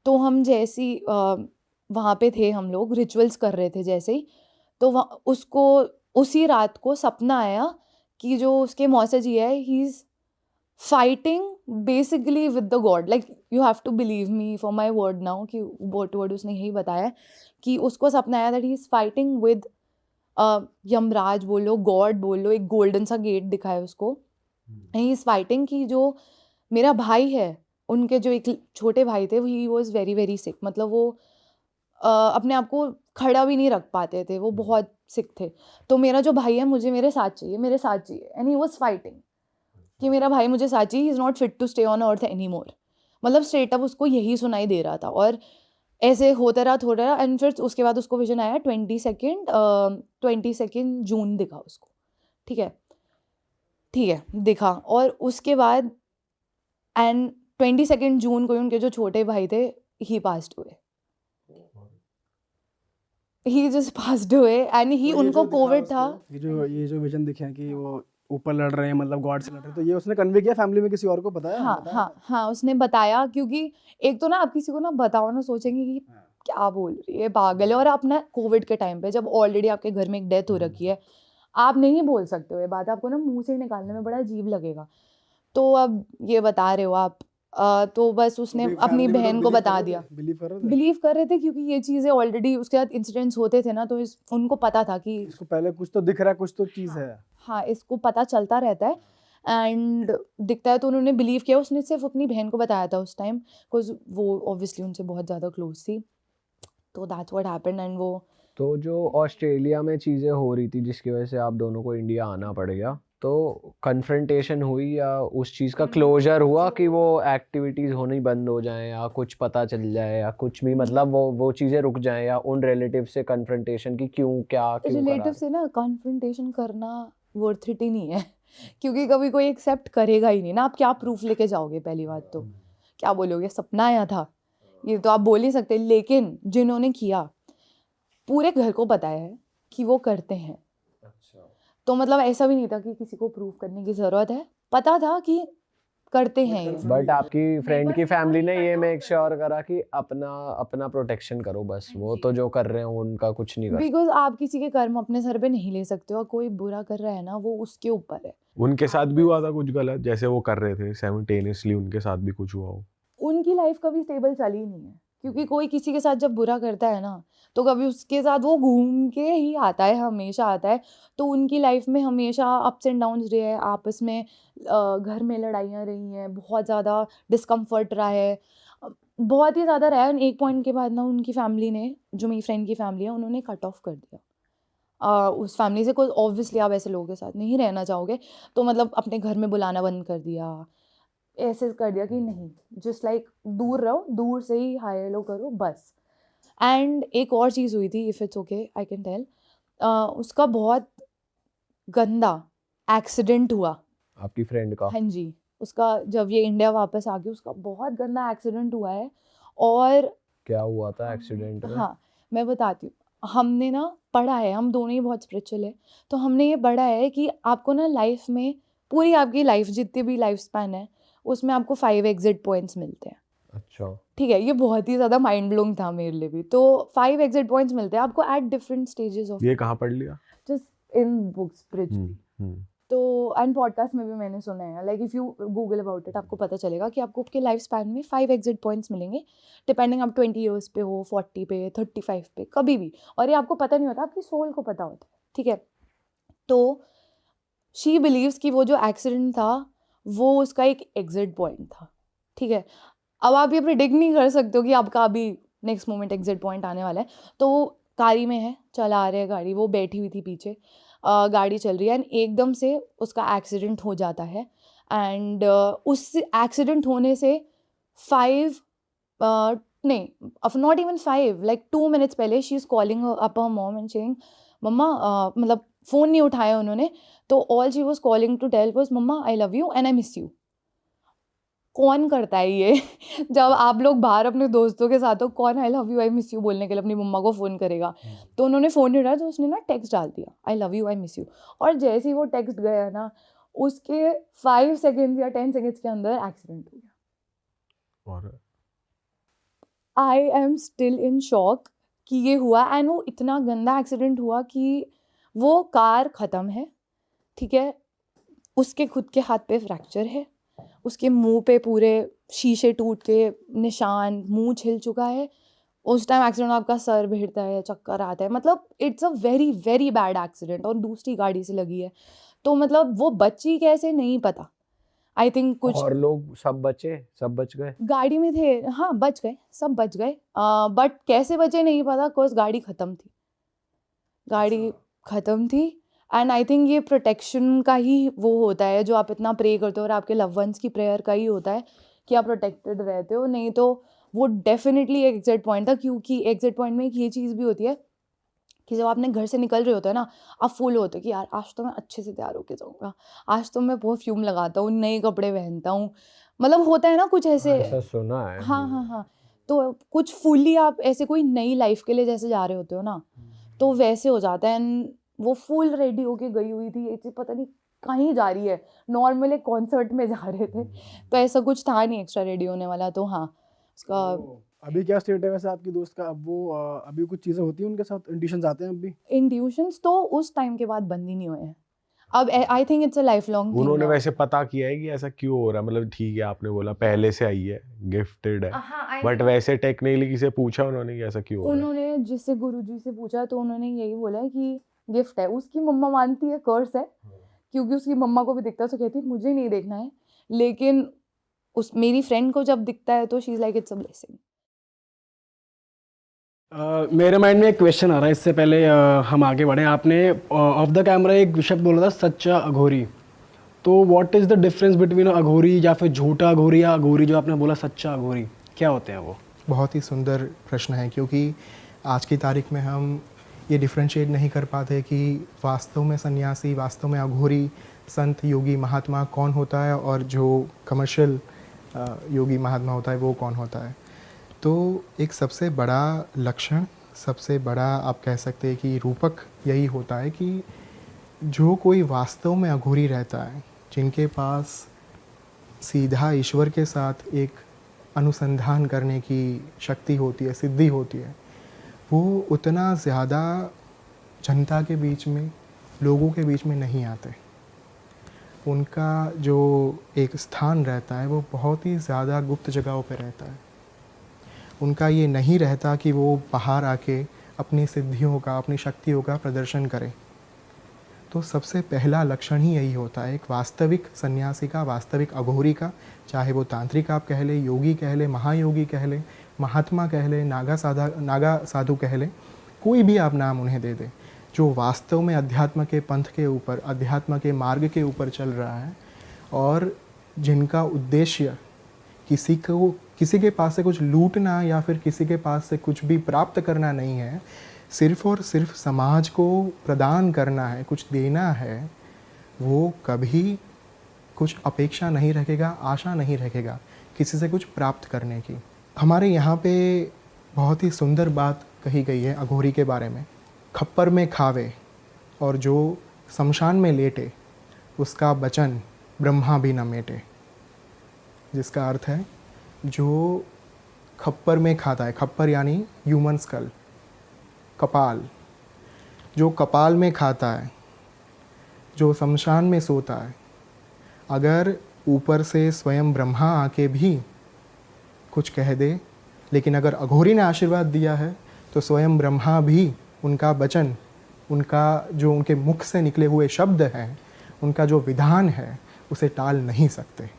तो हम जैसी वहाँ पे थे, हम लोग रिचुअल्स कर रहे थे जैसे ही, तो उसको उसी रात को सपना आया कि जो उसके मौसा जी है, he is fighting basically with the god. Like you have to believe me for my word now, कि वर्ड उसने यही बताया कि उसको सपना आया that he is fighting with Yamraj बोलो, गॉड बोलो, एक गोल्डन सा गेट दिखा है उसको। ही इज़ फाइटिंग कि जो मेरा भाई है, उनके जो एक छोटे भाई थे, he was very very sick, मतलब वो अपने आप को खड़ा भी नहीं रख पाते थे, वो बहुत सिक थे। तो मेरा जो भाई है, मुझे मेरे साथ चाहिए, मेरे साथ चाहिए, एंड ही वॉज फाइटिंग कि मेरा भाई मुझे साथ चाहिए, he is not fit to stay on earth any more. मतलब स्ट्रेट अप उसको यही सुनाई दे रहा था, और ऐसे होता रहा। एंड फिर उसके बाद उसको विजन आया 22 जून दिखा उसको, ठीक है दिखा। और उसके बाद एंड 22 जून को उनके जो छोटे भाई थे, ही पास्ड हुए, ही जस्ट पास्ड हुए। एंड ही, तो ये उनको जो दिखा कोविड था। उसको, ये जो विजन दिखे हैं कि वो ऊपर लड़ रहे हैं, मतलब गॉड से लड़ रहे हैं, तो ये उसने कन्वे किया फैमिली में, किसी और को बताया? हाँ, उसने बताया, क्योंकि एक तो ना आप किसी को ना बताओ ना, सोचेंगे कि क्या बोल रही है, पागल है। और अपना कोविड के टाइम पे जब ऑलरेडी आपके घर में एक डेथ हो रखी है, आप नहीं बोल सकते हो ये बात, आपको ना मुंह से निकालने में बड़ा अजीब लगेगा। तो अब ये बता रहे हो आप, तो बस उसने अपनी बहन को बता दिया। बिलीव कर रहे थे, क्योंकि ये चीज़ें ऑलरेडी उसके साथ इंसिडेंट्स होते थे ना, तो उनको पता था कि इसको पहले कुछ तो दिख रहा है, कुछ तो चीज़ है। हाँ, इसको पता चलता रहता है एंड दिखता है। तो उन्होंने बिलीव किया, उसने सिर्फ अपनी बहन को बताया था उस टाइम, बिकॉज वो ऑब्वियसली उनसे बहुत ज़्यादा क्लोज थी। तो दैट्स व्हाट हैपेंड। एंड वो तो जो ऑस्ट्रेलिया में चीज़ें हो रही थी जिसकी वजह से आप दोनों को इंडिया आना पड़ गया, तो कन्फ्रंटेशन हुई या उस चीज़ का क्लोजर हुआ कि वो एक्टिविटीज़ होनी बंद हो जाएं या कुछ पता चल जाए या कुछ भी, मतलब वो चीज़ें रुक जाएं, या उन रिलेटिव से कन्फ्रंटेशन की क्यों रिलेटिव से ना कन्फ्रंटेशन करना वर्थ इट ही नहीं है क्योंकि कभी कोई एक्सेप्ट करेगा ही नहीं ना। आप क्या प्रूफ लेके जाओगे? पहली बात तो क्या बोलोगे, सपना आया था, ये तो आप बोल ही सकते। लेकिन जिन्होंने किया, पूरे घर को पता है कि वो करते हैं। तो मतलब ऐसा भी नहीं था कि किसी को प्रूफ करने की ज़रूरत है, पता था कि करते हैं ये। बट आपकी फ्रेंड की फैमिली ने ये मेक श्योर करा कि अपना प्रोटेक्शन करो, बस वो तो जो कर रहे हैं उनका कुछ नहीं कर सकते। बिकॉज आप किसी के कर्म अपने सर पे नहीं ले सकते हो, और कोई बुरा कर रहा है ना, वो उसके ऊपर है। उनके साथ भी हुआ था कुछ गलत, जैसे वो कर रहे थे साइमल्टेनियसली, उनके साथ भी कुछ हुआ हो? उनकी लाइफ कभी स्टेबल चली ही नहीं है, क्योंकि कोई किसी के साथ जब बुरा करता है ना, तो कभी उसके साथ वो घूम के ही आता है, हमेशा आता है। तो उनकी लाइफ में हमेशा अप्स एंड डाउन्स रहे हैं, आपस में घर में लड़ाइयाँ रही हैं, बहुत ज़्यादा डिस्कम्फर्ट रहा है, बहुत ही ज़्यादा रहा है। एक पॉइंट के बाद ना उनकी फैमिली ने, जो मेरी फ्रेंड की फैमिली है, उन्होंने कट ऑफ कर दिया उस फैमिली से। कोई ऑब्वियसली आप ऐसे लोगों के साथ नहीं रहना चाहोगे, तो मतलब अपने घर में बुलाना बंद कर दिया, ऐसे कर दिया कि नहीं, जस्ट लाइक दूर रहो, दूर से ही हाय हेलो करो बस। एंड एक और चीज़ हुई थी, if it's okay I can tell, उसका बहुत गंदा एक्सीडेंट हुआ। आपकी फ्रेंड का? हाँ जी, उसका जब ये इंडिया वापस आ गई, उसका बहुत गंदा एक्सीडेंट हुआ है। और क्या हुआ था एक्सीडेंट में? हाँ, मैं बताती हूँ। हमने ना पढ़ा है, हम दोनों ही बहुत स्पिरिचुअल है, तो हमने ये पढ़ा है कि आपको ना लाइफ में, पूरी आपकी लाइफ जितनी भी लाइफ स्पैन है, उसमें आपको 5 एग्जिट पॉइंट्स मिलते हैं। अच्छा। ठीक है, ये बहुत ही ज़्यादा माइंड ब्लोइंग था मेरे लिए भी। तो 5 एग्जिट पॉइंट्स मिलते हैं आपको एट डिफरेंट स्टेजेस ऑफ ये कहाँ पढ़ लिया? Just in books bridge. Hmm. तो एंड पॉडकास्ट में भी मैंने सुना है, like if you Google about it आपको पता चलेगा कि आपको आपके लाइफ स्पैन में 5 एग्जिट पॉइंट्स मिलेंगे, डिपेंडिंग आप 20 ईयर्स पे हो, 40 पे, 35 पे, कभी भी। और ये आपको पता नहीं होता, आपकी सोल को पता होता है, ठीक है। तो शी बिलीव्स कि वो जो एक्सीडेंट था वो उसका एक एग्जिट पॉइंट था, ठीक है। अब आप ये प्रिडिक्ट नहीं कर सकते हो कि आपका अभी नेक्स्ट मोमेंट एग्जिट पॉइंट आने वाला है। तो वो कारी में है, चला रहे गाड़ी, वो बैठी हुई थी पीछे, गाड़ी चल रही है एंड एकदम से उसका एक्सीडेंट हो जाता है। एंड उस एक्सीडेंट होने से 5 नहीं, of not even 5, like 2 minutes पहले she is calling up her mom and saying mamma, मतलब फ़ोन नहीं उठाया उन्होंने, तो all she was calling to tell was mamma I love you and I miss you. कौन करता है ये? जब आप लोग बाहर अपने दोस्तों के साथ हो, कौन आई love you I miss you बोलने के लिए अपनी मम्मा को फ़ोन करेगा? तो उन्होंने फ़ोन नहीं उठाया, तो उसने ना टेक्स्ट डाल दिया, आई love you I miss you. और जैसे ही वो टेक्स्ट गया ना, उसके 5 सेकेंड्स या 10 सेकेंड्स के अंदर एक्सीडेंट हो गया। और I am still in shock कि ये हुआ। एंड वो इतना गंदा एक्सीडेंट हुआ कि वो कार ख़त्म है, ठीक है, उसके खुद के हाथ पे फ्रैक्चर है, उसके मुंह पे पूरे शीशे टूट के निशान, मुंह छिल चुका है। उस टाइम एक्सीडेंट आपका सर भिड़ता है, चक्कर आता है, मतलब it's a very very bad accident, और दूसरी गाड़ी से लगी है। तो मतलब वो बच्ची कैसे नहीं पता, आई थिंक कुछ और लोग सब बचे, सब बच गए? गाड़ी में थे, हाँ बच गए, सब बच गए, बट कैसे बचे नहीं पता, कोर्स गाड़ी ख़त्म थी, गाड़ी ख़त्म थी। एंड आई थिंक ये प्रोटेक्शन का ही वो होता है, जो आप इतना प्रे करते हो, और आपके लव वंस की प्रेयर का ही होता है कि आप प्रोटेक्टेड रहते हो। नहीं तो वो डेफिनेटली एक एग्जिट पॉइंट था, क्योंकि एग्जिट पॉइंट में एक ये चीज़ भी होती है कि जब आपने घर से निकल रहे होते हो ना, आप फुल होते हो कि यार आज तो मैं अच्छे से तैयार होके जाऊँगा, आज तो मैं परफ्यूम लगाता हूँ, नए कपड़े पहनता हूँ, मतलब होता है ना कुछ ऐसे। ऐसा सुना है। हाँ हाँ हाँ। तो कुछ फुल्ली आप ऐसे कोई नई लाइफ के लिए जैसे जा रहे होते हो ना, तो वैसे हो जाता है। एंड वो फुल रेडी होके गई हुई थी, ये चीज़ पता नहीं कहीं जा रही है, नॉर्मल एक कॉन्सर्ट में जा रहे थे, तो ऐसा कुछ था नहीं एक्स्ट्रा रेडी होने वाला। तो हाँ, उसका अभी क्या स्टेट है वैसे आपकी दोस्त का? अब वो अभी कुछ चीज़ें होती हैं उनके साथ, इंट्यूशंस आते हैं अभी? इंट्यूशंस तो उस टाइम के बाद बंद ही नहीं हुए हैं। अब I think it's a life long thing. उन्होंने वैसे पता किया है कि ऐसा क्यों हो रहा है? मतलब ठीक है, आपने बोला पहले से आई है, गिफ्टेड है, बट वैसे टेक्निकली किसे पूछा उन्होंने कि ऐसा क्यों हो रहा है? उन्होंने जिससे गुरुजी से पूछा, तो उन्होंने यही बोला है कि गिफ्ट है। उसकी मम्मा मानती है कर्स है, क्योंकि उसकी मम्मा को भी दिखता है, तो कहती है मुझे नहीं देखना है, लेकिन उस मेरी फ्रेंड को जब दिखता है तो she is like it's a blessing. मेरे माइंड में एक क्वेश्चन आ रहा है, इससे पहले हम आगे बढ़े। आपने ऑफ द कैमरा एक शब्द बोला था, सच्चा अघोरी। तो what is the difference between Aghori या फिर झूठा अघोरी, या अघोरी जो आपने बोला सच्चा अघोरी, क्या होते हैं वो? बहुत ही सुंदर प्रश्न है, क्योंकि आज की तारीख में हम ये डिफ्रेंशिएट नहीं कर पाते कि वास्तव में सन्यासी, वास्तव में अघोरी, संत, योगी, महात्मा कौन होता है, और जो कमर्शियल योगी महात्मा होता है वो कौन होता है। तो एक सबसे बड़ा लक्षण, सबसे बड़ा आप कह सकते हैं कि रूपक यही होता है कि जो कोई वास्तव में अघोरी रहता है, जिनके पास सीधा ईश्वर के साथ एक अनुसंधान करने की शक्ति होती है, सिद्धि होती है, वो उतना ज़्यादा जनता के बीच में, लोगों के बीच में नहीं आते। उनका जो एक स्थान रहता है वो बहुत ही ज़्यादा गुप्त जगहों पे रहता है। उनका ये नहीं रहता कि वो बाहर आके अपनी सिद्धियों का, अपनी शक्तियों का प्रदर्शन करें। तो सबसे पहला लक्षण ही यही होता है एक वास्तविक सन्यासी का, वास्तविक अघोरी का, चाहे वो तांत्रिक आप कह ले, योगी कह ले, महायोगी कह ले, महात्मा कह ले, नागा साधु कह ले, कोई भी आप नाम उन्हें दे दें, जो वास्तव में अध्यात्म के पंथ के ऊपर, अध्यात्म के मार्ग के ऊपर चल रहा है, और जिनका उद्देश्य किसी के पास से कुछ लूटना या फिर किसी के पास से कुछ भी प्राप्त करना नहीं है, सिर्फ़ और सिर्फ समाज को प्रदान करना है, कुछ देना है, वो कभी कुछ अपेक्षा नहीं रखेगा, आशा नहीं रखेगा किसी से कुछ प्राप्त करने की। हमारे यहाँ पे बहुत ही सुंदर बात कही गई है अघोरी के बारे में, खप्पर में खावे और जो शमशान में लेटे, उसका वचन ब्रह्मा भी न मेटे। जिसका अर्थ है जो खप्पर में खाता है। खप्पर यानी ह्यूमन स्कल, कपाल। जो कपाल में खाता है, जो शमशान में सोता है, अगर ऊपर से स्वयं ब्रह्मा आके भी कुछ कह दे, लेकिन अगर अघोरी ने आशीर्वाद दिया है तो स्वयं ब्रह्मा भी उनका वचन, उनका जो उनके मुख से निकले हुए शब्द हैं, उनका जो विधान है, उसे टाल नहीं सकते।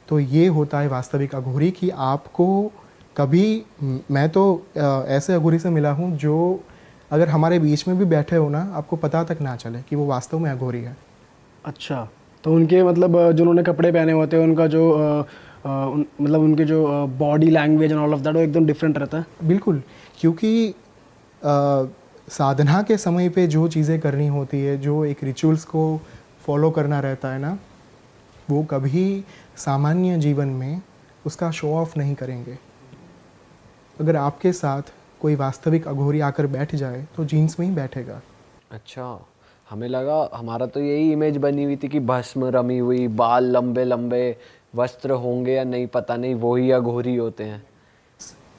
तो ये होता है वास्तविक अघोरी कि आपको कभी, मैं तो ऐसे अघोरी से मिला हूँ जो अगर हमारे बीच में भी बैठे हो ना, आपको पता तक ना चले कि वो वास्तव में अघोरी है। अच्छा, तो उनके मतलब जो उन्होंने कपड़े पहने होते हैं, उनका जो मतलब उनके जो body language and all of that, वो एकदम डिफरेंट रहता है। बिल्कुल, क्योंकि साधना के समय पे जो चीज़ें करनी होती है, जो एक रिचुअल्स को फॉलो करना रहता है ना, वो कभी सामान्य जीवन में उसका शो ऑफ नहीं करेंगे। अगर आपके साथ कोई वास्तविक अघोरी आकर बैठ जाए तो जीन्स में ही बैठेगा। अच्छा, हमें लगा, हमारा तो यही इमेज बनी हुई थी कि भस्म रमी हुई, बाल लंबे लंबे, वस्त्र होंगे या नहीं पता नहीं, वही अघोरी होते हैं।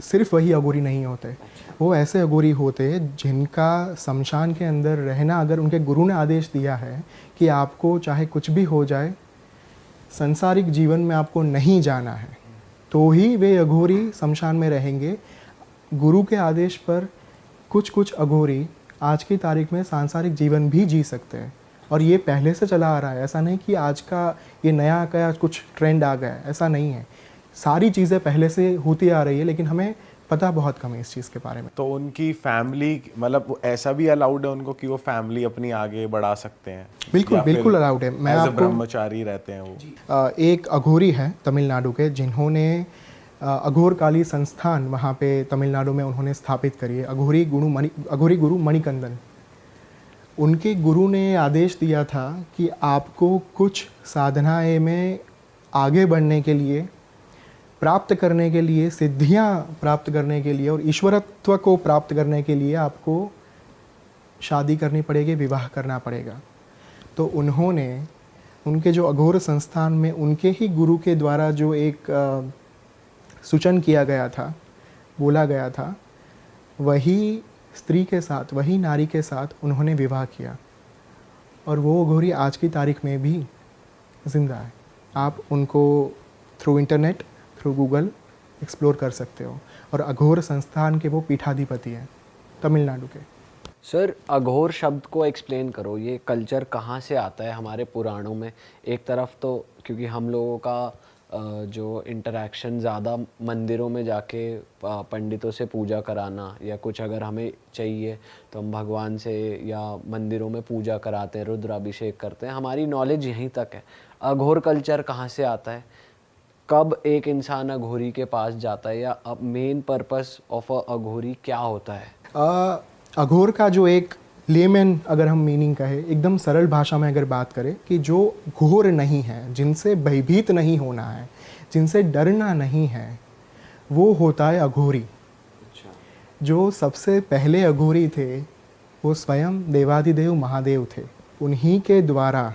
सिर्फ वही अघोरी नहीं होते, वो ऐसे अघोरी होते जिनका शमशान के अंदर रहना, अगर उनके गुरु ने आदेश दिया है कि आपको चाहे कुछ भी हो जाए, संसारिक जीवन में आपको नहीं जाना है, तो ही वे अघोरी शमशान में रहेंगे। गुरु के आदेश पर कुछ कुछ अघोरी आज की तारीख में सांसारिक जीवन भी जी सकते हैं, और ये पहले से चला आ रहा है। ऐसा नहीं कि आज का ये नया क्या कुछ ट्रेंड आ गया है, ऐसा नहीं है। सारी चीज़ें पहले से होती आ रही है, लेकिन हमें पता बहुत कम है इस चीज़ के बारे में। तो उनकी फैमिली, मतलब ऐसा भी अलाउड है उनको कि वो फैमिली अपनी आगे बढ़ा सकते हैं? बिल्कुल या फिर बिल्कुल अलाउड है। मैं as a आपको ब्रह्मचारी रहते हैं वो? एक अघोरी है तमिलनाडु के, जिन्होंने अघोर काली संस्थान वहाँ पे तमिलनाडु में उन्होंने स्थापित करी है, अघोरी गुरु मणिकंदन। उनके गुरु ने आदेश दिया था कि आपको कुछ साधनाएं में आगे बढ़ने के लिए, प्राप्त करने के लिए, सिद्धियां प्राप्त करने के लिए और ईश्वरत्व को प्राप्त करने के लिए आपको शादी करनी पड़ेगी, विवाह करना पड़ेगा। तो उन्होंने उनके जो अघोर संस्थान में उनके ही गुरु के द्वारा जो एक सूचन किया गया था, बोला गया था, वही स्त्री के साथ, वही नारी के साथ उन्होंने विवाह किया, और वो अघोरी आज की तारीख में भी ज़िंदा है। आप उनको through internet, through Google explore कर सकते हो, और अघोर संस्थान के वो पीठाधिपति हैं तमिलनाडु के। सर, अघोर शब्द को एक्सप्लेन करो, ये कल्चर कहाँ से आता है हमारे पुराणों में? एक तरफ तो क्योंकि हम लोगों का जो इंटरेक्शन ज़्यादा मंदिरों में जाके पंडितों से पूजा कराना, या कुछ अगर हमें चाहिए तो हम भगवान से या मंदिरों में पूजा कराते हैं, रुद्राभिषेक करते हैं, हमारी नॉलेज यहीं तक है। अघोर कल्चर कहाँ से आता है? कब एक इंसान अघोरी के पास जाता है, या मेन पर्पस ऑफ अ अघोरी क्या होता है? अघोर का जो एक लेमैन अगर हम मीनिंग कहे, एकदम सरल भाषा में अगर बात करें, कि जो घोर नहीं है, जिनसे भयभीत नहीं होना है, जिनसे डरना नहीं है, वो होता है अघोरी। जो सबसे पहले अघोरी थे वो स्वयं देवाधिदेव महादेव थे। उन्हीं के द्वारा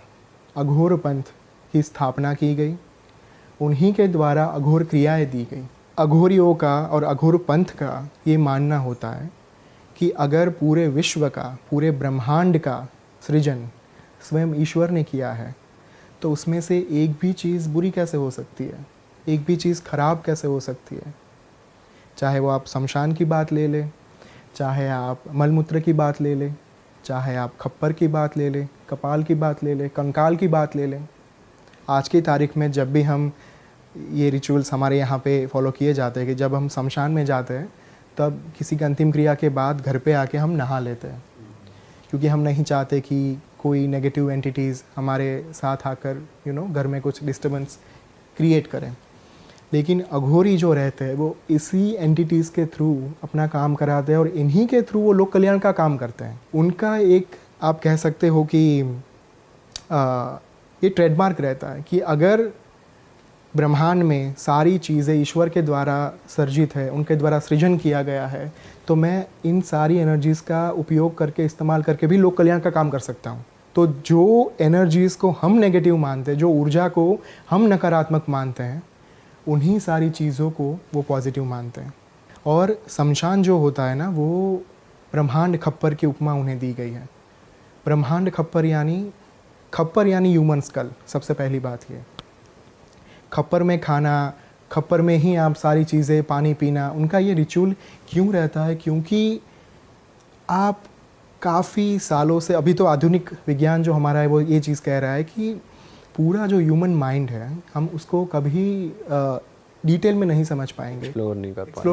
अघोर पंथ की स्थापना की गई, उन्हीं के द्वारा अघोर क्रियाएं दी गई। अघोरियों का और अघोर पंथ का ये मानना होता है कि अगर पूरे विश्व का, पूरे ब्रह्मांड का सृजन स्वयं ईश्वर ने किया है, तो उसमें से एक भी चीज़ बुरी कैसे हो सकती है, एक भी चीज़ खराब कैसे हो सकती है? चाहे वो आप शमशान की बात ले लें, चाहे आप मलमूत्र की बात ले लें, चाहे आप खप्पर की बात ले लें, कपाल की बात ले लें, कंकाल की बात ले लें। आज की तारीख में जब भी हम ये रिचुअल्स हमारे यहाँ पे फॉलो किए जाते हैं कि जब हम शमशान में जाते हैं, तब किसी की अंतिम क्रिया के बाद घर पे आके हम नहा लेते हैं, क्योंकि हम नहीं चाहते कि कोई नेगेटिव एंटिटीज़ हमारे साथ आकर घर में कुछ डिस्टर्बेंस क्रिएट करें। लेकिन अघोरी जो रहते हैं वो इसी एंटिटीज़ के थ्रू अपना काम कराते हैं, और इन्हीं के थ्रू वो लोक कल्याण का काम करते हैं। उनका एक, आप कह सकते हो कि ये ट्रेडमार्क रहता है कि अगर ब्रह्मांड में सारी चीज़ें ईश्वर के द्वारा सर्जित है, उनके द्वारा सृजन किया गया है, तो मैं इन सारी एनर्जीज़ का उपयोग करके, इस्तेमाल करके भी लोक कल्याण का काम कर सकता हूँ। तो जो एनर्जीज़ को हम नेगेटिव मानते हैं, जो ऊर्जा को हम नकारात्मक मानते हैं, उन्हीं सारी चीज़ों को वो पॉजिटिव मानते हैं। और शमशान जो होता है ना, वो ब्रह्मांड खप्पर की उपमा उन्हें दी गई है। ब्रह्मांड खप्पर यानी ह्यूमन स्कल। सबसे पहली बात ये, खप्पर में खाना, खप्पर में ही आप सारी चीज़ें, पानी पीना, उनका ये रिचुअल क्यों रहता है? क्योंकि आप काफ़ी सालों से, अभी तो आधुनिक विज्ञान जो हमारा है वो ये चीज़ कह रहा है कि पूरा जो ह्यूमन माइंड है, हम उसको कभी डिटेल में नहीं समझ पाएंगे, एक्सप्लोर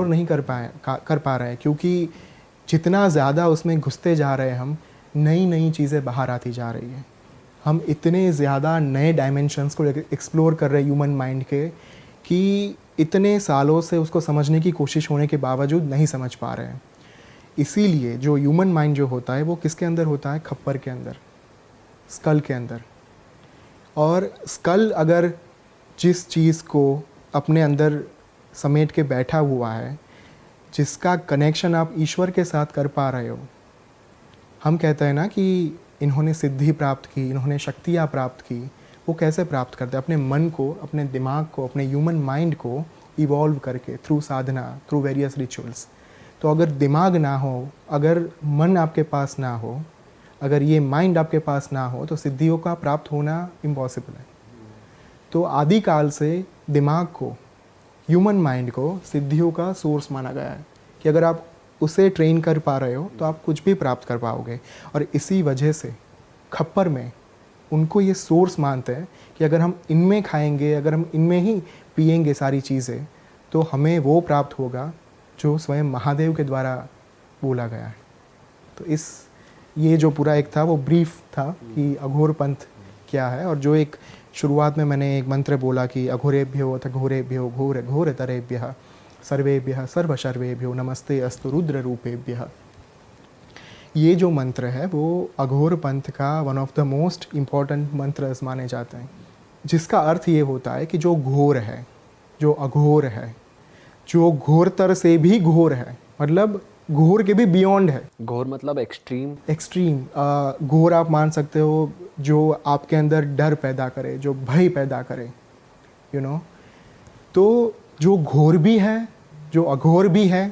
नहीं कर पा रहे हैं, क्योंकि जितना ज़्यादा उसमें घुसते जा रहे हैं हम, नई नई चीज़ें बाहर आती जा रही है। हम इतने ज़्यादा नए डायमेंशंस को एक्सप्लोर कर रहे हैं ह्यूमन माइंड के, कि इतने सालों से उसको समझने की कोशिश होने के बावजूद नहीं समझ पा रहे हैं। इसीलिए जो ह्यूमन माइंड जो होता है वो किसके अंदर होता है? खप्पर के अंदर, स्कल के अंदर। और स्कल अगर जिस चीज़ को अपने अंदर समेट के बैठा हुआ है, जिसका कनेक्शन आप ईश्वर के साथ कर पा रहे हो, हम कहते हैं ना कि इन्होंने सिद्धि प्राप्त की, इन्होंने शक्तियाँ प्राप्त की। वो कैसे प्राप्त करते हैं? अपने मन को, अपने दिमाग को, अपने ह्यूमन माइंड को इवॉल्व करके, थ्रू साधना, थ्रू वेरियस रिचुअल्स। तो अगर दिमाग ना हो, अगर मन आपके पास ना हो, अगर ये माइंड आपके पास ना हो, तो सिद्धियों का प्राप्त होना इम्पॉसिबल है। तो आदिकाल से दिमाग को, ह्यूमन माइंड को सिद्धियों का सोर्स माना गया है कि अगर आप उसे ट्रेन कर पा रहे हो तो आप कुछ भी प्राप्त कर पाओगे। और इसी वजह से खप्पर में उनको ये सोर्स मानते हैं कि अगर हम इनमें खाएंगे, अगर हम इनमें ही पिएंगे सारी चीज़ें, तो हमें वो प्राप्त होगा जो स्वयं महादेव के द्वारा बोला गया है। तो ये जो पूरा एक था वो ब्रीफ था कि अघोर पंथ क्या है। और जो एक शुरुआत में मैंने एक मंत्र बोला कि अघोरेभ्यो अथ घोरेभ्यो घोर घोरतरेभ्यः सर्वेभ्यः सर्वशर्वेभ्यो नमस्ते अस्तु रुद्र रूपेभ्यः। ये जो मंत्र है वो अघोर पंथ का one of the most important मंत्र माने जाते हैं, जिसका अर्थ ये होता है कि जो घोर है, जो अघोर है, जो घोरतर से भी घोर है, मतलब घोर के भी बियॉन्ड है। घोर मतलब एक्सट्रीम घोर आप मान सकते हो, जो आपके अंदर डर पैदा करे, जो भय पैदा करे, यू नो। तो जो घोर भी है, जो अघोर भी है,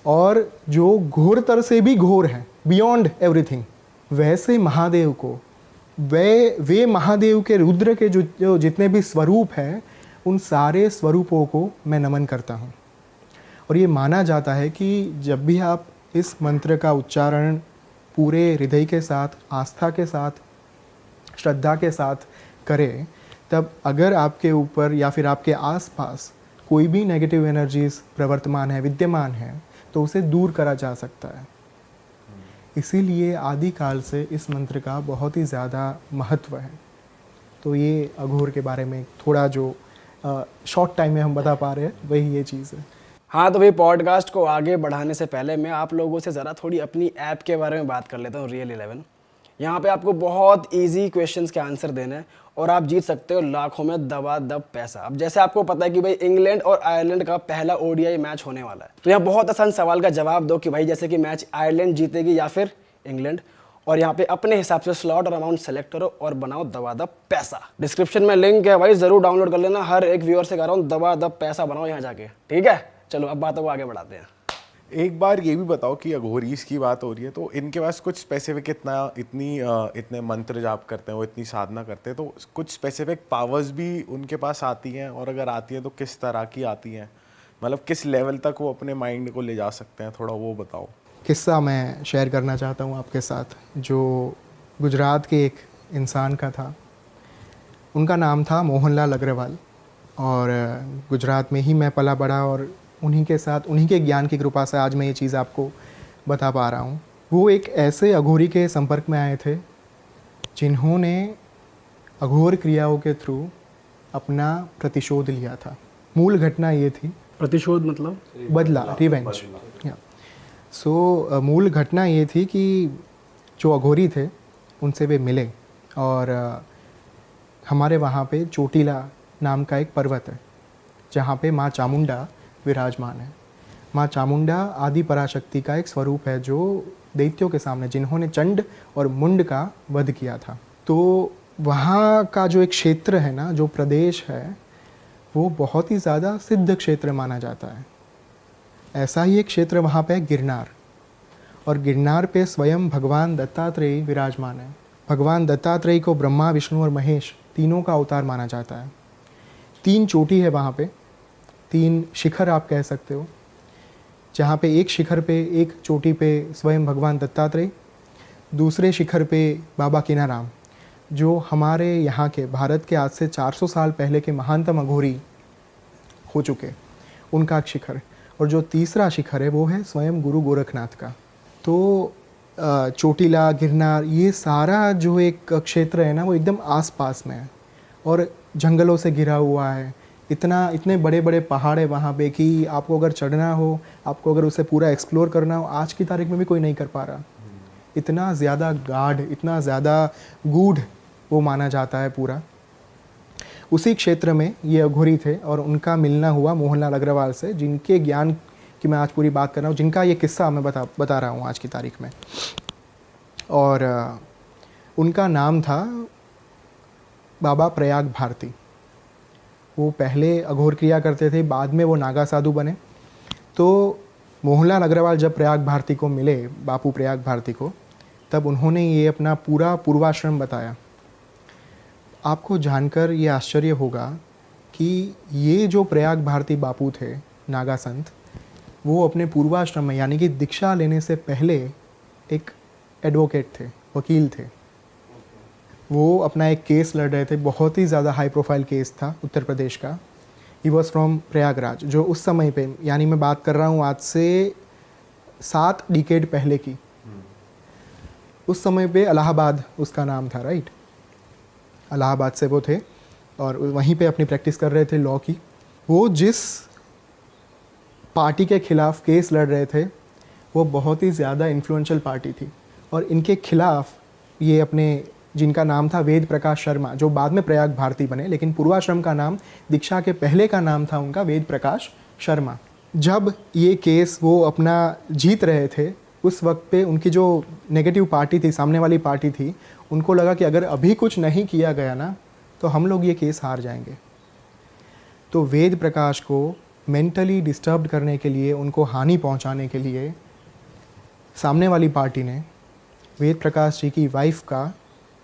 और जो घोरतर से भी घोर है, बियॉन्ड एवरीथिंग, वैसे महादेव को, वे महादेव के रुद्र के जो जितने भी स्वरूप हैं, उन सारे स्वरूपों को मैं नमन करता हूँ। और ये माना जाता है कि जब भी आप इस मंत्र का उच्चारण पूरे हृदय के साथ, आस्था के साथ, श्रद्धा के साथ करें, तब अगर आपके ऊपर या फिर आपके आसपास कोई भी नेगेटिव एनर्जीज प्रवर्तमान है, विद्यमान है, तो उसे दूर करा जा सकता है। इसीलिए आदिकाल से इस मंत्र का बहुत ही ज़्यादा महत्व है। तो ये अघोर के बारे में थोड़ा जो शॉर्ट टाइम में हम बता पा रहे हैं, वही ये चीज़ है। हाँ, तो भाई पॉडकास्ट को आगे बढ़ाने से पहले मैं आप लोगों से ज़रा थोड़ी अपनी ऐप के बारे में बात कर लेता हूँ, रियल 11। यहाँ पे आपको बहुत इजी क्वेश्चंस के आंसर देने हैं और आप जीत सकते हो लाखों में दबादब पैसा। अब जैसे आपको पता है कि भाई इंग्लैंड और आयरलैंड का पहला ओडीआई मैच होने वाला है, तो यहाँ बहुत आसान सवाल का जवाब दो कि भाई जैसे कि मैच आयरलैंड जीतेगी या फिर इंग्लैंड, और यहाँ पे अपने हिसाब से स्लॉट और अमाउंट सेलेक्ट करो और बनाओ दबादब पैसा। डिस्क्रिप्शन में लिंक है भाई, जरूर डाउनलोड कर लेना। हर एक व्यूअर से कह रहा हूँ दबादब पैसा बनाओ यहाँ जाके, ठीक है। चलो अब बातों को आगे बढ़ाते हैं। एक बार ये भी बताओ कि अघोरीज की बात हो रही है, तो इनके पास कुछ स्पेसिफिक इतने मंत्र जाप करते हैं, वो इतनी साधना करते हैं, तो कुछ स्पेसिफिक पावर्स भी उनके पास आती हैं, और अगर आती हैं तो किस तरह की आती हैं, मतलब किस लेवल तक वो अपने माइंड को ले जा सकते हैं, थोड़ा वो बताओ। किस्सा मैं शेयर करना चाहता हूँ आपके साथ, जो गुजरात के एक इंसान का था। उनका नाम था मोहनलाल अग्रवाल, और गुजरात में ही मैं पला बड़ा, और उन्हीं के साथ, उन्हीं के ज्ञान की कृपा से आज मैं ये चीज़ आपको बता पा रहा हूँ। वो एक ऐसे अघोरी के संपर्क में आए थे जिन्होंने अघोर क्रियाओं के थ्रू अपना प्रतिशोध लिया था। मूल घटना ये थी, प्रतिशोध मतलब बदला, रिवेंज। सो मूल घटना ये थी कि जो अघोरी थे उनसे वे मिले, और हमारे वहाँ पे चोटीला नाम का एक पर्वत है जहाँ पे माँ चामुंडा विराजमान है। माँ चामुंडा आदि पराशक्ति का एक स्वरूप है जो दैत्यों के सामने, जिन्होंने चंड और मुंड का वध किया था। तो वहाँ का जो एक क्षेत्र है ना, जो प्रदेश है, वो बहुत ही ज़्यादा सिद्ध क्षेत्र माना जाता है। ऐसा ही एक क्षेत्र वहाँ पे है गिरनार, और गिरनार पे स्वयं भगवान दत्तात्रेय विराजमान है। भगवान दत्तात्रेय को ब्रह्मा, विष्णु और महेश तीनों का अवतार माना जाता है। 3 चोटी है वहाँ पे, 3 शिखर आप कह सकते हो, जहाँ पे एक शिखर पे, एक चोटी पे स्वयं भगवान दत्तात्रेय, दूसरे शिखर पे बाबा कीनाराम, जो हमारे यहाँ के भारत के आज से 400 साल पहले के महानतम अघोरी हो चुके, उनका एक शिखर, और जो तीसरा शिखर है वो है स्वयं गुरु गोरखनाथ का। तो चोटीला, गिरनार, ये सारा जो एक क्षेत्र है ना, वो एकदम आसपास में है और जंगलों से घिरा हुआ है। इतने बड़े बड़े पहाड़ है वहाँ पे कि आपको अगर चढ़ना हो, आपको अगर उसे पूरा एक्सप्लोर करना हो, आज की तारीख में भी कोई नहीं कर पा रहा। इतना ज़्यादा गाढ़, इतना ज़्यादा गूढ़ वो माना जाता है पूरा। उसी क्षेत्र में ये अघोरी थे और उनका मिलना हुआ मोहनलाल अग्रवाल से, जिनके ज्ञान की मैं आज पूरी बात कर रहा हूँ, जिनका ये किस्सा मैं बता रहा हूँ आज की तारीख में। और उनका नाम था बाबा प्रयाग भारती। वो पहले अघोर क्रिया करते थे, बाद में वो नागा साधु बने। तो मोहनलाल अग्रवाल जब प्रयाग भारती को मिले, बापू प्रयाग भारती को, तब उन्होंने ये अपना पूरा पूर्वाश्रम बताया। आपको जानकर ये आश्चर्य होगा कि ये जो प्रयाग भारती बापू थे, नागा संत, वो अपने पूर्वाश्रम में यानी कि दीक्षा लेने से पहले एक एडवोकेट थे, वकील थे। वो अपना एक केस लड़ रहे थे, बहुत ही ज़्यादा हाई प्रोफाइल केस था उत्तर प्रदेश का। ही वॉज फ्रॉम प्रयागराज, जो उस समय पे, यानी मैं बात कर रहा हूँ आज से 7 डिकेड पहले की। उस समय पे इलाहाबाद उसका नाम था, राइट। इलाहाबाद से वो थे और वहीं पे अपनी प्रैक्टिस कर रहे थे लॉ की। वो जिस पार्टी के खिलाफ केस लड़ रहे थे, वो बहुत ही ज़्यादा इन्फ्लुएंशियल पार्टी थी, और इनके खिलाफ ये अपने, जिनका नाम था वेद प्रकाश शर्मा, जो बाद में प्रयाग भारती बने, लेकिन पूर्वाश्रम का नाम, दीक्षा के पहले का नाम था उनका वेद प्रकाश शर्मा। जब ये केस वो अपना जीत रहे थे, उस वक्त पे उनकी जो नेगेटिव पार्टी थी, सामने वाली पार्टी थी, उनको लगा कि अगर अभी कुछ नहीं किया गया ना, तो हम लोग ये केस हार जाएंगे। तो वेद प्रकाश को मेंटली डिस्टर्ब करने के लिए, उनको हानि पहुंचाने के लिए, सामने वाली पार्टी ने वेद प्रकाश जी की वाइफ का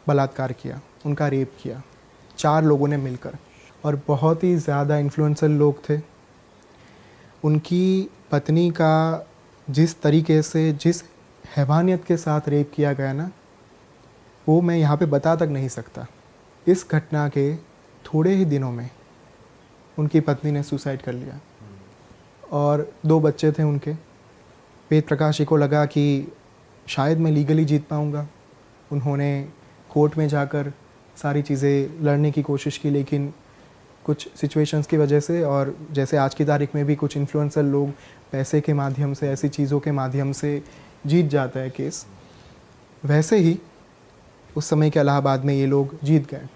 बलात्कार किया, उनका रेप किया, 4 लोगों ने मिलकर, और बहुत ही ज़्यादा इन्फ्लुएंशियल लोग थे। उनकी पत्नी का जिस तरीके से, जिस हैवानियत के साथ रेप किया गया ना, वो मैं यहाँ पे बता तक नहीं सकता। इस घटना के थोड़े ही दिनों में उनकी पत्नी ने सुसाइड कर लिया, और 2 बच्चे थे उनके। वेद प्रकाश जी को लगा कि शायद मैं लीगली जीत पाऊँगा। उन्होंने कोर्ट में जाकर सारी चीज़ें लड़ने की कोशिश की, लेकिन कुछ सिचुएशंस की वजह से, और जैसे आज की तारीख में भी कुछ इन्फ्लुएंसर लोग पैसे के माध्यम से, ऐसी चीज़ों के माध्यम से जीत जाता है केस, वैसे ही उस समय के इलाहाबाद में ये लोग जीत गए।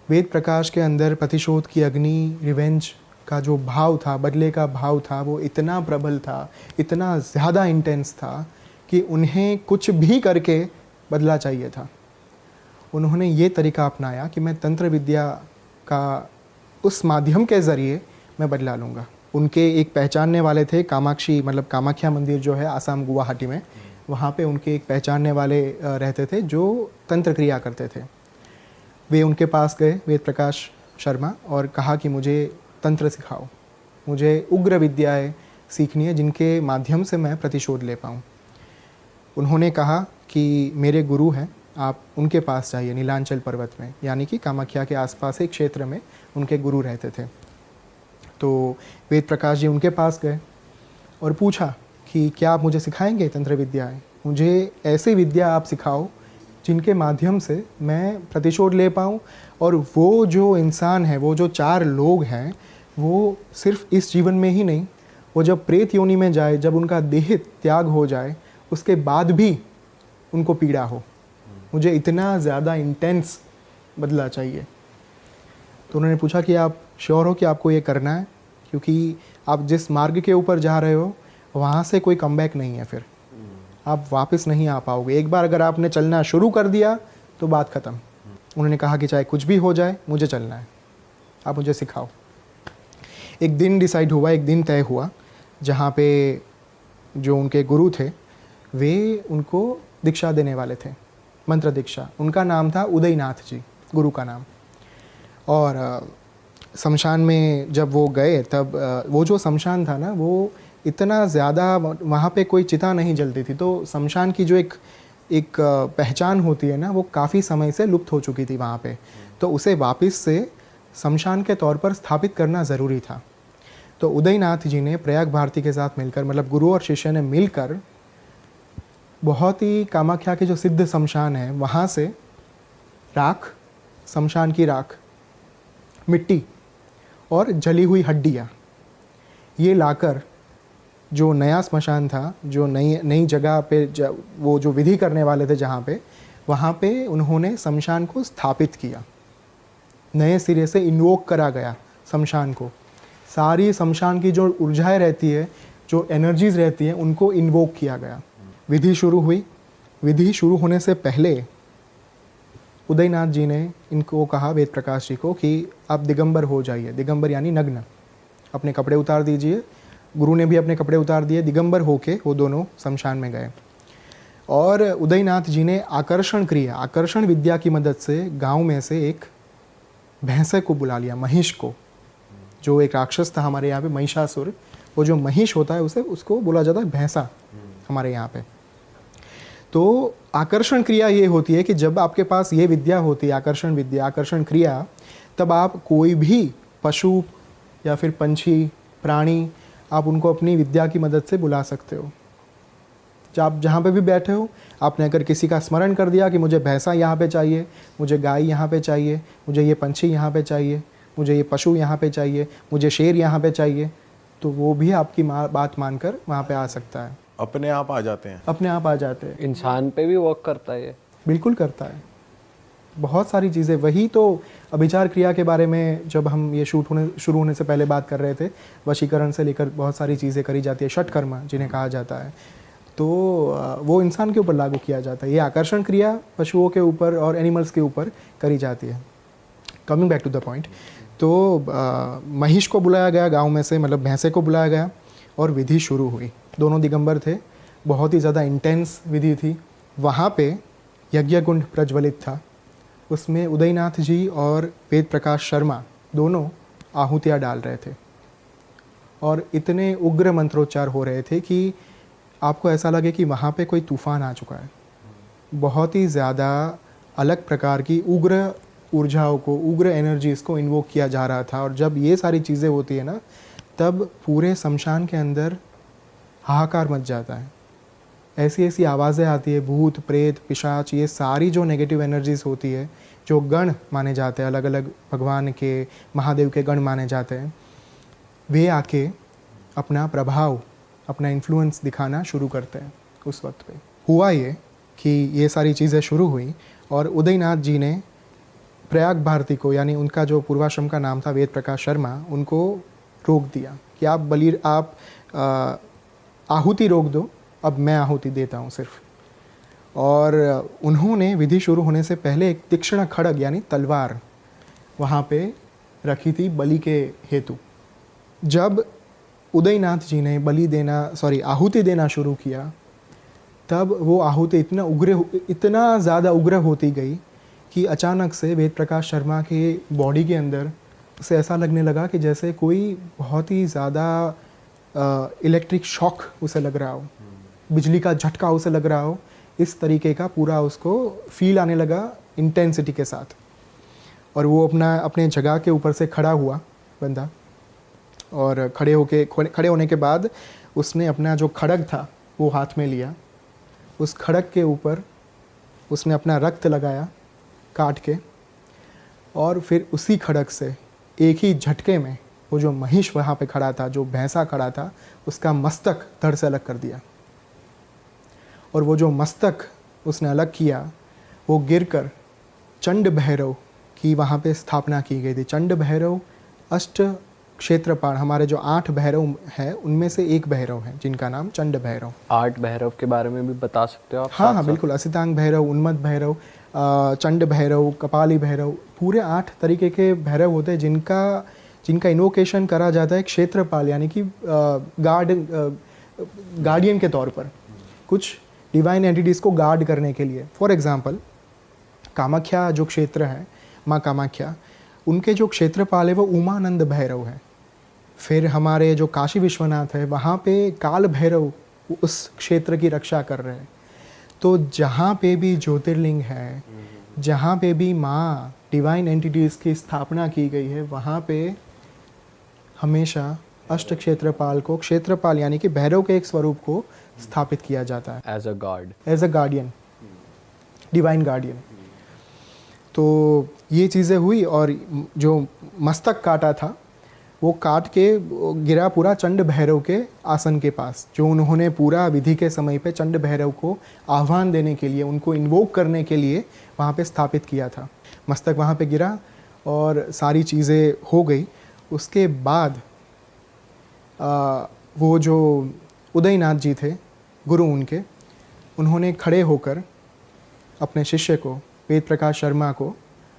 वेद प्रकाश के अंदर प्रतिशोध की अग्नि, रिवेंज का जो भाव था, बदले का भाव था, वो इतना प्रबल था, इतना ज़्यादा इंटेंस था कि उन्हें कुछ भी करके बदला चाहिए था। उन्होंने ये तरीका अपनाया कि मैं तंत्र विद्या का उस माध्यम के ज़रिए मैं बदला लूँगा। उनके एक पहचानने वाले थे, कामाक्षी, मतलब कामाख्या मंदिर जो है आसाम गुवाहाटी में, वहाँ पे उनके एक पहचानने वाले रहते थे जो तंत्र क्रिया करते थे। वे उनके पास गए, वेद प्रकाश शर्मा, और कहा कि मुझे तंत्र सिखाओ, मुझे उग्र विद्याएं सीखनी है जिनके माध्यम से मैं प्रतिशोध ले पाऊँ। उन्होंने कहा कि मेरे गुरु हैं, आप उनके पास जाइए, नीलांचल पर्वत में, यानी कि कामाख्या के आसपास एक क्षेत्र में उनके गुरु रहते थे। तो वेद प्रकाश जी उनके पास गए और पूछा कि क्या आप मुझे सिखाएंगे तंत्र विद्याएं? मुझे ऐसी विद्या आप सिखाओ जिनके माध्यम से मैं प्रतिशोध ले पाऊँ, और वो जो इंसान है, वो जो 4 लोग हैं, वो सिर्फ इस जीवन में ही नहीं, वो जब प्रेत योनि में जाए, जब उनका देह त्याग हो जाए, उसके बाद भी उनको पीड़ा हो। मुझे इतना ज़्यादा इंटेंस बदला चाहिए। तो उन्होंने पूछा कि आप श्योर हो कि आपको ये करना है, क्योंकि आप जिस मार्ग के ऊपर जा रहे हो वहाँ से कोई कमबैक नहीं है, फिर आप वापस नहीं आ पाओगे। एक बार अगर आपने चलना शुरू कर दिया तो बात ख़त्म। उन्होंने कहा कि चाहे कुछ भी हो जाए, मुझे चलना है, आप मुझे सिखाओ। एक दिन डिसाइड हुआ, एक दिन तय हुआ जहाँ पे जो उनके गुरु थे वे उनको दीक्षा देने वाले थे, मंत्र दीक्षा। उनका नाम था उदयनाथ जी, गुरु का नाम। और शमशान में जब वो गए तब वो जो शमशान था ना वो इतना ज़्यादा, वहाँ पे कोई चिता नहीं जलती थी, तो शमशान की जो एक पहचान होती है ना वो काफ़ी समय से लुप्त हो चुकी थी वहाँ पे। तो उसे वापस से शमशान के तौर पर स्थापित करना ज़रूरी था। तो उदयनाथ जी ने प्रयाग भारती के साथ मिलकर, मतलब गुरु और शिष्य ने मिलकर, बहुत ही कामाख्या के जो सिद्ध शमशान है वहाँ से राख, शमशान की राख, मिट्टी और जली हुई हड्डियाँ ये लाकर जो नया स्मशान था, जो नई जगह पे वो जो विधि करने वाले थे जहाँ पे, वहाँ पे उन्होंने शमशान को स्थापित किया। नए सिरे से इन्वोक करा गया शमशान को। सारी शमशान की जो ऊर्जाएं रहती है, जो एनर्जीज रहती हैं, उनको इन्वोक किया गया। विधि शुरू हुई। विधि शुरू होने से पहले उदयनाथ जी ने इनको कहा, वेद प्रकाश जी को, कि आप दिगंबर हो जाइए। दिगंबर यानी नग्न, अपने कपड़े उतार दीजिए। गुरु ने भी अपने कपड़े उतार दिए, दिगंबर होके वो दोनों शमशान में गए। और उदयनाथ जी ने आकर्षण क्रिया, आकर्षण विद्या की मदद से गांव में से एक भैंसे को बुला लिया, महिष को, जो एक राक्षस था हमारे यहाँ पे, महिषासुर। वो जो महिष होता है उसको बोला जाता है भैंसा हमारे यहाँ पे। तो आकर्षण क्रिया ये होती है कि जब आपके पास ये विद्या होती है, आकर्षण विद्या, आकर्षण क्रिया, तब आप कोई भी पशु या फिर पंछी, प्राणी, आप उनको अपनी विद्या की मदद से बुला सकते हो। जब आप जहाँ पे भी बैठे हो, आपने अगर किसी का स्मरण कर दिया कि मुझे भैंसा यहाँ पे चाहिए, मुझे गाय यहाँ पे चाहिए, मुझे ये पंछी यहाँ पे चाहिए, मुझे ये पशु यहाँ पे चाहिए, मुझे शेर यहाँ पे चाहिए, तो वो भी आपकी बात मानकर वहाँ पे आ सकता है। अपने आप आ जाते हैं। अपने आप आ जाते हैं। इंसान पे भी वर्क करता है ये? बिल्कुल करता है। बहुत सारी चीज़ें, वही तो अभिचार क्रिया के बारे में जब हम ये शुरू होने से पहले बात कर रहे थे, वशीकरण से लेकर बहुत सारी चीज़ें करी जाती है, षटकर्म जिन्हें कहा जाता है, तो वो इंसान के ऊपर लागू किया जाता है। ये आकर्षण क्रिया पशुओं के ऊपर और एनिमल्स के ऊपर करी जाती है। Coming back to the point, तो महिष को बुलाया गया गांव में से, मतलब भैंसे को बुलाया गया और विधि शुरू हुई। दोनों दिगंबर थे, बहुत ही ज़्यादा इंटेंस विधि थी। वहाँ पे यज्ञ कुंड प्रज्वलित था, उसमें उदयनाथ जी और वेद प्रकाश शर्मा दोनों आहुतियाँ डाल रहे थे और इतने उग्र मंत्रोच्चार हो रहे थे कि आपको ऐसा लगे कि वहाँ पे कोई तूफान आ चुका है। बहुत ही ज़्यादा अलग प्रकार की उग्र ऊर्जाओं को, उग्र एनर्जीज़ को इन्वोक किया जा रहा था। और जब ये सारी चीज़ें होती है ना, तब पूरे शमशान के अंदर हाहाकार मच जाता है। ऐसी ऐसी आवाज़ें आती है, भूत, प्रेत, पिशाच, ये सारी जो नेगेटिव एनर्जीज़ होती है, जो गण माने जाते हैं, अलग अलग भगवान के, महादेव के गण माने जाते हैं, वे आके अपना प्रभाव, अपना इन्फ्लुएंस दिखाना शुरू करते हैं उस वक्त पे। हुआ ये कि ये सारी चीज़ें शुरू हुई और उदयनाथ जी ने प्रयाग भारती को, यानी उनका जो पूर्वाश्रम का नाम था वेद प्रकाश शर्मा, उनको रोक दिया कि आप आहुति रोक दो, अब मैं आहुति देता हूँ सिर्फ। और उन्होंने विधि शुरू होने से पहले एक तीक्ष्ण खड्ग यानी तलवार वहाँ पे रखी थी बलि के हेतु। जब उदयनाथ जी ने आहुति देना शुरू किया, तब वो आहुति इतना ज़्यादा उग्र होती गई कि अचानक से वेद प्रकाश शर्मा के बॉडी के अंदर उसे ऐसा लगने लगा कि जैसे कोई बहुत ही ज़्यादा इलेक्ट्रिक शॉक उसे लग रहा हो, बिजली का झटका उसे लग रहा हो। इस तरीके का पूरा उसको फील आने लगा इंटेंसिटी के साथ। और वो अपने जगह के ऊपर से खड़ा हुआ बंदा, और खड़े होने के बाद उसने अपना जो खड्ग था वो हाथ में लिया। उस खड्ग के ऊपर उसने अपना रक्त लगाया काट के, और फिर उसी खड्ग से एक ही झटके में वो जो महिष वहाँ पे खड़ा था, जो भैंसा खड़ा था, उसका मस्तक धड़ से अलग कर दिया। और वो जो मस्तक उसने अलग किया, वो गिरकर चंड भैरव की वहाँ पे स्थापना की गई थी। चंड भैरव अष्ट क्षेत्रपाल, हमारे जो 8 भैरव हैं उनमें से एक भैरव है जिनका नाम चंड भैरव। 8 भैरव के बारे में भी बता सकते हो आप? हाँ, बिल्कुल। असितांग भैरव, उन्मत्त भैरव, चंड भैरव, कपाली भैरव, पूरे 8 तरीके के भैरव होते हैं जिनका जिनका इन्वोकेशन करा जाता है क्षेत्रपाल यानी कि गार्डियन के तौर पर, कुछ डिवाइन एंटिटीज़ को गार्ड करने के लिए। फॉर एग्जांपल कामाख्या जो क्षेत्र है, माँ कामाख्या, उनके जो क्षेत्रपाल है वो उमानंद भैरव है। फिर हमारे जो काशी विश्वनाथ है वहाँ पे काल भैरव उस क्षेत्र की रक्षा कर रहे हैं। तो जहाँ पे भी ज्योतिर्लिंग है, जहाँ पे भी माँ डिवाइन एंटिटीज़ की स्थापना की गई है, वहाँ पे हमेशा अष्ट क्षेत्रपाल को, क्षेत्रपाल यानी कि भैरव के एक स्वरूप को स्थापित किया जाता है as a god, as a guardian, divine guardian. तो ये चीज़ें हुई और जो मस्तक काटा था वो काट के गिरा पूरा चंड भैरव के आसन के पास, जो उन्होंने पूरा विधि के समय पे चंड भैरव को आह्वान देने के लिए, उनको इन्वोक करने के लिए वहाँ पे स्थापित किया था। मस्तक वहाँ पे गिरा और सारी चीज़ें हो गई। उसके बाद वो जो उदयनाथ जी थे, गुरु उनके, उन्होंने खड़े होकर अपने शिष्य को, वेद प्रकाश शर्मा को,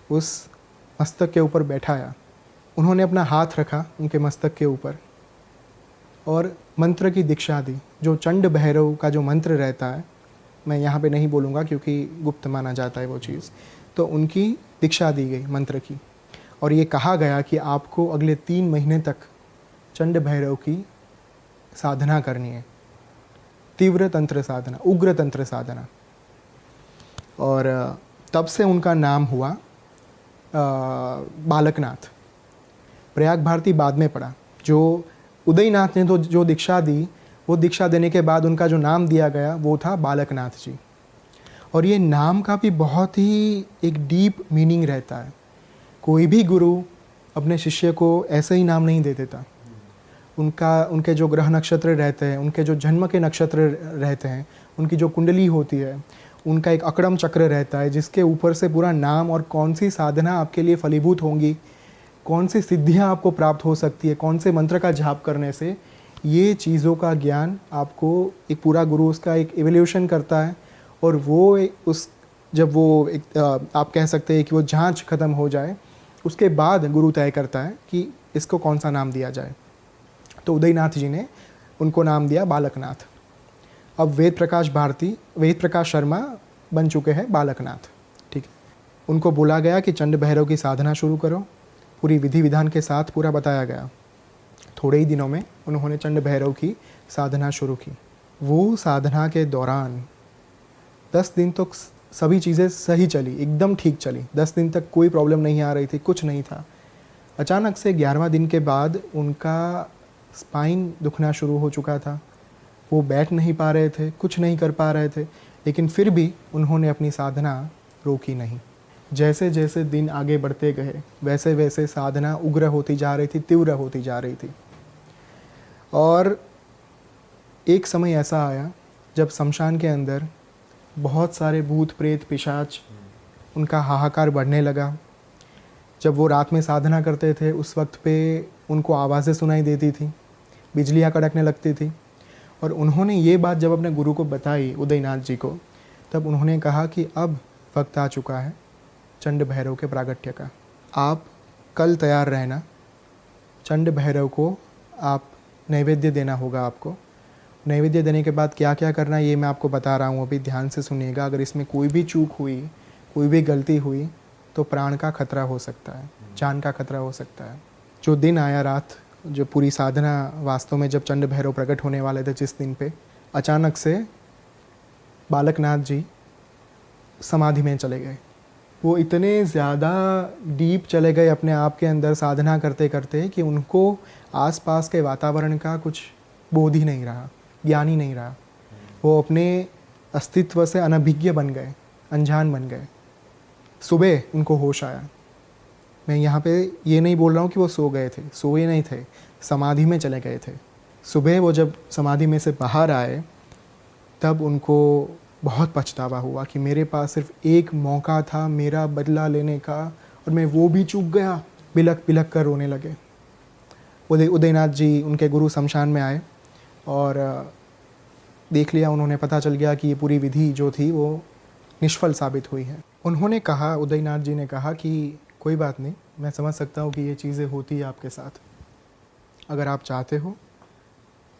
उस मस्तक के ऊपर बैठाया। उन्होंने अपना हाथ रखा उनके मस्तक के ऊपर और मंत्र की दीक्षा दी। जो चंड भैरव का जो मंत्र रहता है, मैं यहाँ पे नहीं बोलूँगा क्योंकि गुप्त माना जाता है वो चीज़, तो उनकी दीक्षा दी गई मंत्र की। और ये कहा गया कि आपको अगले 3 महीने तक चंड भैरव की साधना करनी है, तीव्र तंत्र साधना, उग्र तंत्र साधना। और तब से उनका नाम हुआ बालकनाथ। प्रयाग भारती बाद में पड़ा। जो उदयनाथ ने तो जो दीक्षा दी, वो दीक्षा देने के बाद उनका जो नाम दिया गया वो था बालकनाथ जी। और ये नाम का भी बहुत ही एक डीप मीनिंग रहता है। कोई भी गुरु अपने शिष्य को ऐसे ही नाम नहीं दे देता। उनके जो ग्रह नक्षत्र रहते हैं, उनके जो जन्म के नक्षत्र रहते हैं, उनकी जो कुंडली होती है, उनका एक अकड़म चक्र रहता है जिसके ऊपर से पूरा नाम और कौन सी साधना आपके लिए फलीभूत होंगी, कौन सी सिद्धियां आपको प्राप्त हो सकती है, कौन से मंत्र का जाप करने से, ये चीज़ों का ज्ञान आपको एक पूरा गुरु उसका एक इवोल्यूशन करता है। और वो जब वो आप कह सकते हैं कि वो जांच ख़त्म हो जाए, उसके बाद गुरु तय करता है कि इसको कौन सा नाम दिया जाए। तो उदयनाथ जी ने उनको नाम दिया बालकनाथ। अब वेद प्रकाश शर्मा बन चुके हैं बालकनाथ। ठीक है, उनको बोला गया कि चंड भैरव की साधना शुरू करो। पूरी विधि विधान के साथ पूरा बताया गया। थोड़े ही दिनों में उन्होंने चंड भैरव की साधना शुरू की। वो साधना के दौरान 10 दिन तक सभी चीज़ें सही चली, एकदम ठीक चली। 10 दिन तक कोई प्रॉब्लम नहीं आ रही थी, कुछ नहीं था। अचानक से 11वां दिन के बाद उनका स्पाइन दुखना शुरू हो चुका था। वो बैठ नहीं पा रहे थे, कुछ नहीं कर पा रहे थे, लेकिन फिर भी उन्होंने अपनी साधना रोकी नहीं। जैसे जैसे दिन आगे बढ़ते गए वैसे वैसे साधना उग्र होती जा रही थी, तीव्र होती जा रही थी। और एक समय ऐसा आया जब शमशान के अंदर बहुत सारे भूत प्रेत पिशाच, उनका हाहाकार बढ़ने लगा। जब वो रात में साधना करते थे उस वक्त पे उनको आवाज़ें सुनाई देती थी, बिजलियाँ कड़कने लगती थी। और उन्होंने ये बात जब अपने गुरु को बताई, उदयनाथ जी को, तब उन्होंने कहा कि अब वक्त आ चुका है चंड भैरव के प्रागट्य का। आप कल तैयार रहना, चंड भैरव को आप नैवेद्य देना होगा आपको। नैवेद्य देने के बाद क्या क्या करना है ये मैं आपको बता रहा हूँ, अभी ध्यान से सुनिएगा। अगर इसमें कोई भी चूक हुई, कोई भी गलती हुई तो प्राण का खतरा हो सकता है, जान का खतरा हो सकता है। जो दिन आया, रात, जो पूरी साधना वास्तव में जब चंड भैरव प्रकट होने वाले थे, जिस दिन पे अचानक से बालकनाथ जी समाधि में चले गए। वो इतने ज़्यादा डीप चले गए अपने आप के अंदर साधना करते करते कि उनको आसपास के वातावरण का कुछ बोध ही नहीं रहा, ज्ञान ही नहीं रहा। वो अपने अस्तित्व से अनभिज्ञ बन गए, अनजान बन गए। सुबह उनको होश आया। मैं यहाँ पे ये नहीं बोल रहा हूँ कि वो सो गए थे, सोए नहीं थे, समाधि में चले गए थे। सुबह वो जब समाधि में से बाहर आए तब उनको बहुत पछतावा हुआ कि मेरे पास सिर्फ एक मौका था मेरा बदला लेने का और मैं वो भी चूक गया। बिलक बिलक कर रोने लगे। उदयनाथ जी, उनके गुरु, शमशान में आए और देख लिया उन्होंने, पता चल गया कि ये पूरी विधि जो थी वो निष्फल साबित हुई है। उन्होंने कहा, उदयनाथ जी ने कहा कि कोई बात नहीं, मैं समझ सकता हूँ कि ये चीज़ें होती है आपके साथ। अगर आप चाहते हो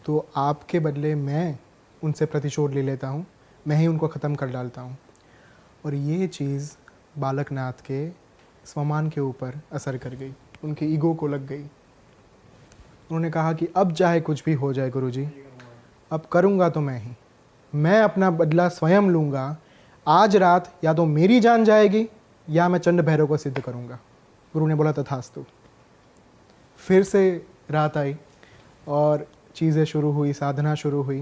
तो आपके बदले मैं उनसे प्रतिशोध ले लेता हूँ, मैं ही उनको ख़त्म कर डालता हूँ। और ये चीज़ बालकनाथ के स्वमान के ऊपर असर कर गई, उनके ईगो को लग गई। उन्होंने कहा कि अब चाहे कुछ भी हो जाए गुरुजी, अब करूँगा तो मैं अपना बदला स्वयं लूँगा। आज रात या तो मेरी जान जाएगी या मैं चंड भैरव को सिद्ध करूँगा। गुरु ने बोला तथास्तु। फिर से रात आई और चीज़ें शुरू हुई, साधना शुरू हुई।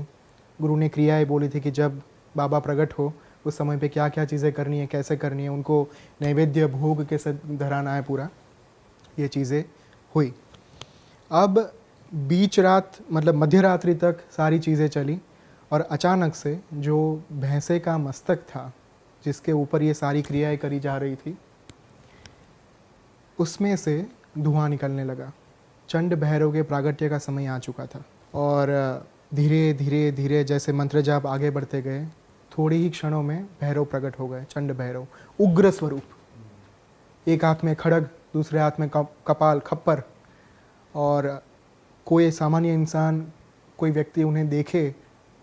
गुरु ने क्रियाएं बोली थी कि जब बाबा प्रकट हो उस समय पे क्या क्या चीज़ें करनी है, कैसे करनी है, उनको नैवेद्य भोग कैसे धराना है, पूरा ये चीज़ें हुई। अब बीच रात मतलब मध्य रात्रि तक सारी चीज़ें चली और अचानक से जो भैंसे का मस्तक था जिसके ऊपर ये सारी क्रियाएं करी जा रही थी, उसमें से धुआं निकलने लगा। चंड भैरव के प्रागट्य का समय आ चुका था और धीरे धीरे धीरे जैसे मंत्र जाप आगे बढ़ते गए, थोड़ी ही क्षणों में भैरव प्रकट हो गए। चंड भैरव उग्र स्वरूप, एक हाथ में खड़ग, दूसरे हाथ में कपाल खप्पर, और कोई सामान्य इंसान, कोई व्यक्ति उन्हें देखे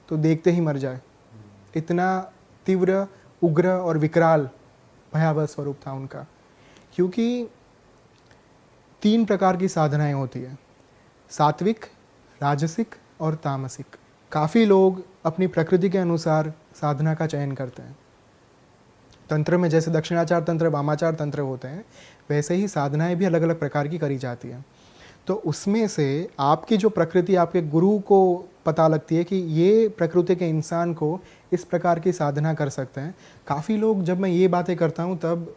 तो देखते ही मर जाए। इतना तीव्र, उग्र और विकराल भयावह स्वरूप था उनका। क्योंकि 3 प्रकार की साधनाएं होती है, सात्विक, राजसिक और तामसिक। काफ़ी लोग अपनी प्रकृति के अनुसार साधना का चयन करते हैं। तंत्र में जैसे दक्षिणाचार तंत्र, वामाचार तंत्र होते हैं, वैसे ही साधनाएं भी अलग अलग प्रकार की करी जाती हैं। तो उसमें से आपकी जो प्रकृति, आपके गुरु को पता लगती है कि ये प्रकृति के इंसान को इस प्रकार की साधना कर सकते हैं। काफ़ी लोग जब मैं ये बातें करता हूँ तब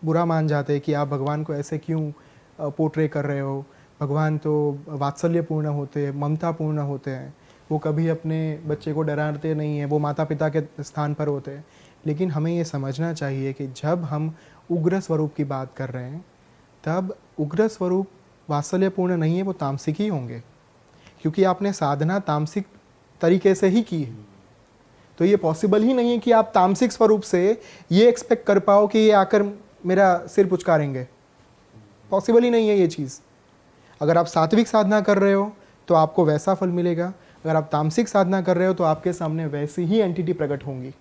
बुरा मान जाते हैं कि आप भगवान को ऐसे क्यों पोर्ट्रे कर रहे हो, भगवान तो वात्सल्यपूर्ण होते हैं, ममतापूर्ण होते हैं, वो कभी अपने बच्चे को डराते नहीं हैं, वो माता पिता के स्थान पर होते हैं। लेकिन हमें ये समझना चाहिए कि जब हम उग्र स्वरूप की बात कर रहे हैं तब उग्र स्वरूप वात्सल्यपूर्ण नहीं है, वो तामसिक ही होंगे, क्योंकि आपने साधना तामसिक तरीके से ही की है। तो ये पॉसिबल ही नहीं है कि आप तामसिक स्वरूप से ये एक्सपेक्ट कर पाओ कि ये आकर मेरा सिर पुचकारेंगे। पॉसिबल ही नहीं है ये चीज़। अगर आप सात्विक साधना कर रहे हो तो आपको वैसा फल मिलेगा, अगर आप तामसिक साधना कर रहे हो तो आपके सामने वैसी ही एंटिटी प्रकट होंगी,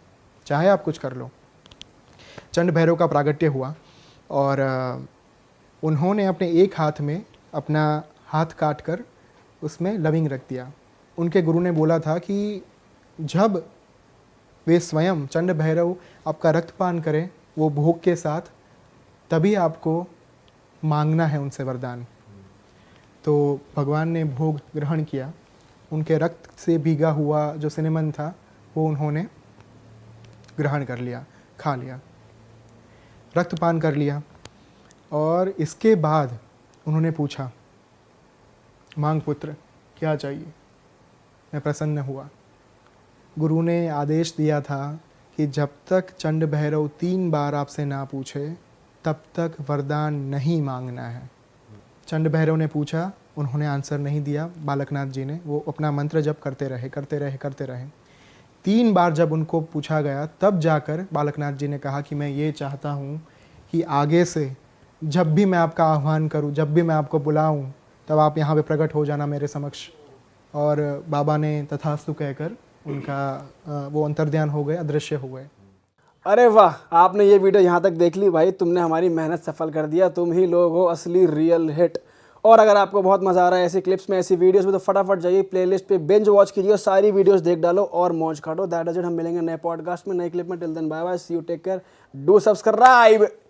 चाहे आप कुछ कर लो। चंड भैरव का प्रागट्य हुआ और उन्होंने अपने एक हाथ में अपना हाथ काट कर उसमें लविंग रख दिया। उनके गुरु ने बोला था कि जब वे स्वयं चंड भैरव आपका रक्तपान करें वो भोग के साथ, तभी आपको मांगना है उनसे वरदान। तो भगवान ने भोग ग्रहण किया, उनके रक्त से भीगा हुआ जो सिनेमन था वो उन्होंने ग्रहण कर लिया, खा लिया, रक्तपान कर लिया। और इसके बाद उन्होंने पूछा, मांग पुत्र क्या चाहिए। मैं प्रसन्न हुआ। गुरु ने आदेश दिया था कि जब तक चंड भैरव 3 बार आपसे ना पूछे तब तक वरदान नहीं मांगना है। चंड भैरव ने पूछा, उन्होंने आंसर नहीं दिया बालकनाथ जी ने, वो अपना मंत्र जप करते रहे। 3 बार जब उनको पूछा गया तब जाकर बालकनाथ जी ने कहा कि मैं ये चाहता हूँ कि आगे से जब भी मैं आपका आह्वान करूँ, जब भी मैं आपको बुलाऊँ, तब आप यहाँ पे प्रकट हो जाना मेरे समक्ष। और बाबा ने तथास्तु कहकर उनका वो अंतर्ध्यान हो गए, अदृश्य हो गए। अरे वाह, आपने ये वीडियो यहाँ तक देख ली भाई, तुमने हमारी मेहनत सफल कर दिया। तुम ही लोग हो असली रियल हिट। और अगर आपको बहुत मज़ा आ रहा है ऐसी क्लिप्स में, ऐसी वीडियोस में, तो फटाफट जाइए प्लेलिस्ट पे बिंज वॉच कीजिए और सारी वीडियोस देख डालो और मौज काटो। That is it. हम मिलेंगे नए पॉडकास्ट में, नए क्लिप में। Till then bye bye, see you, take care, do subscribe.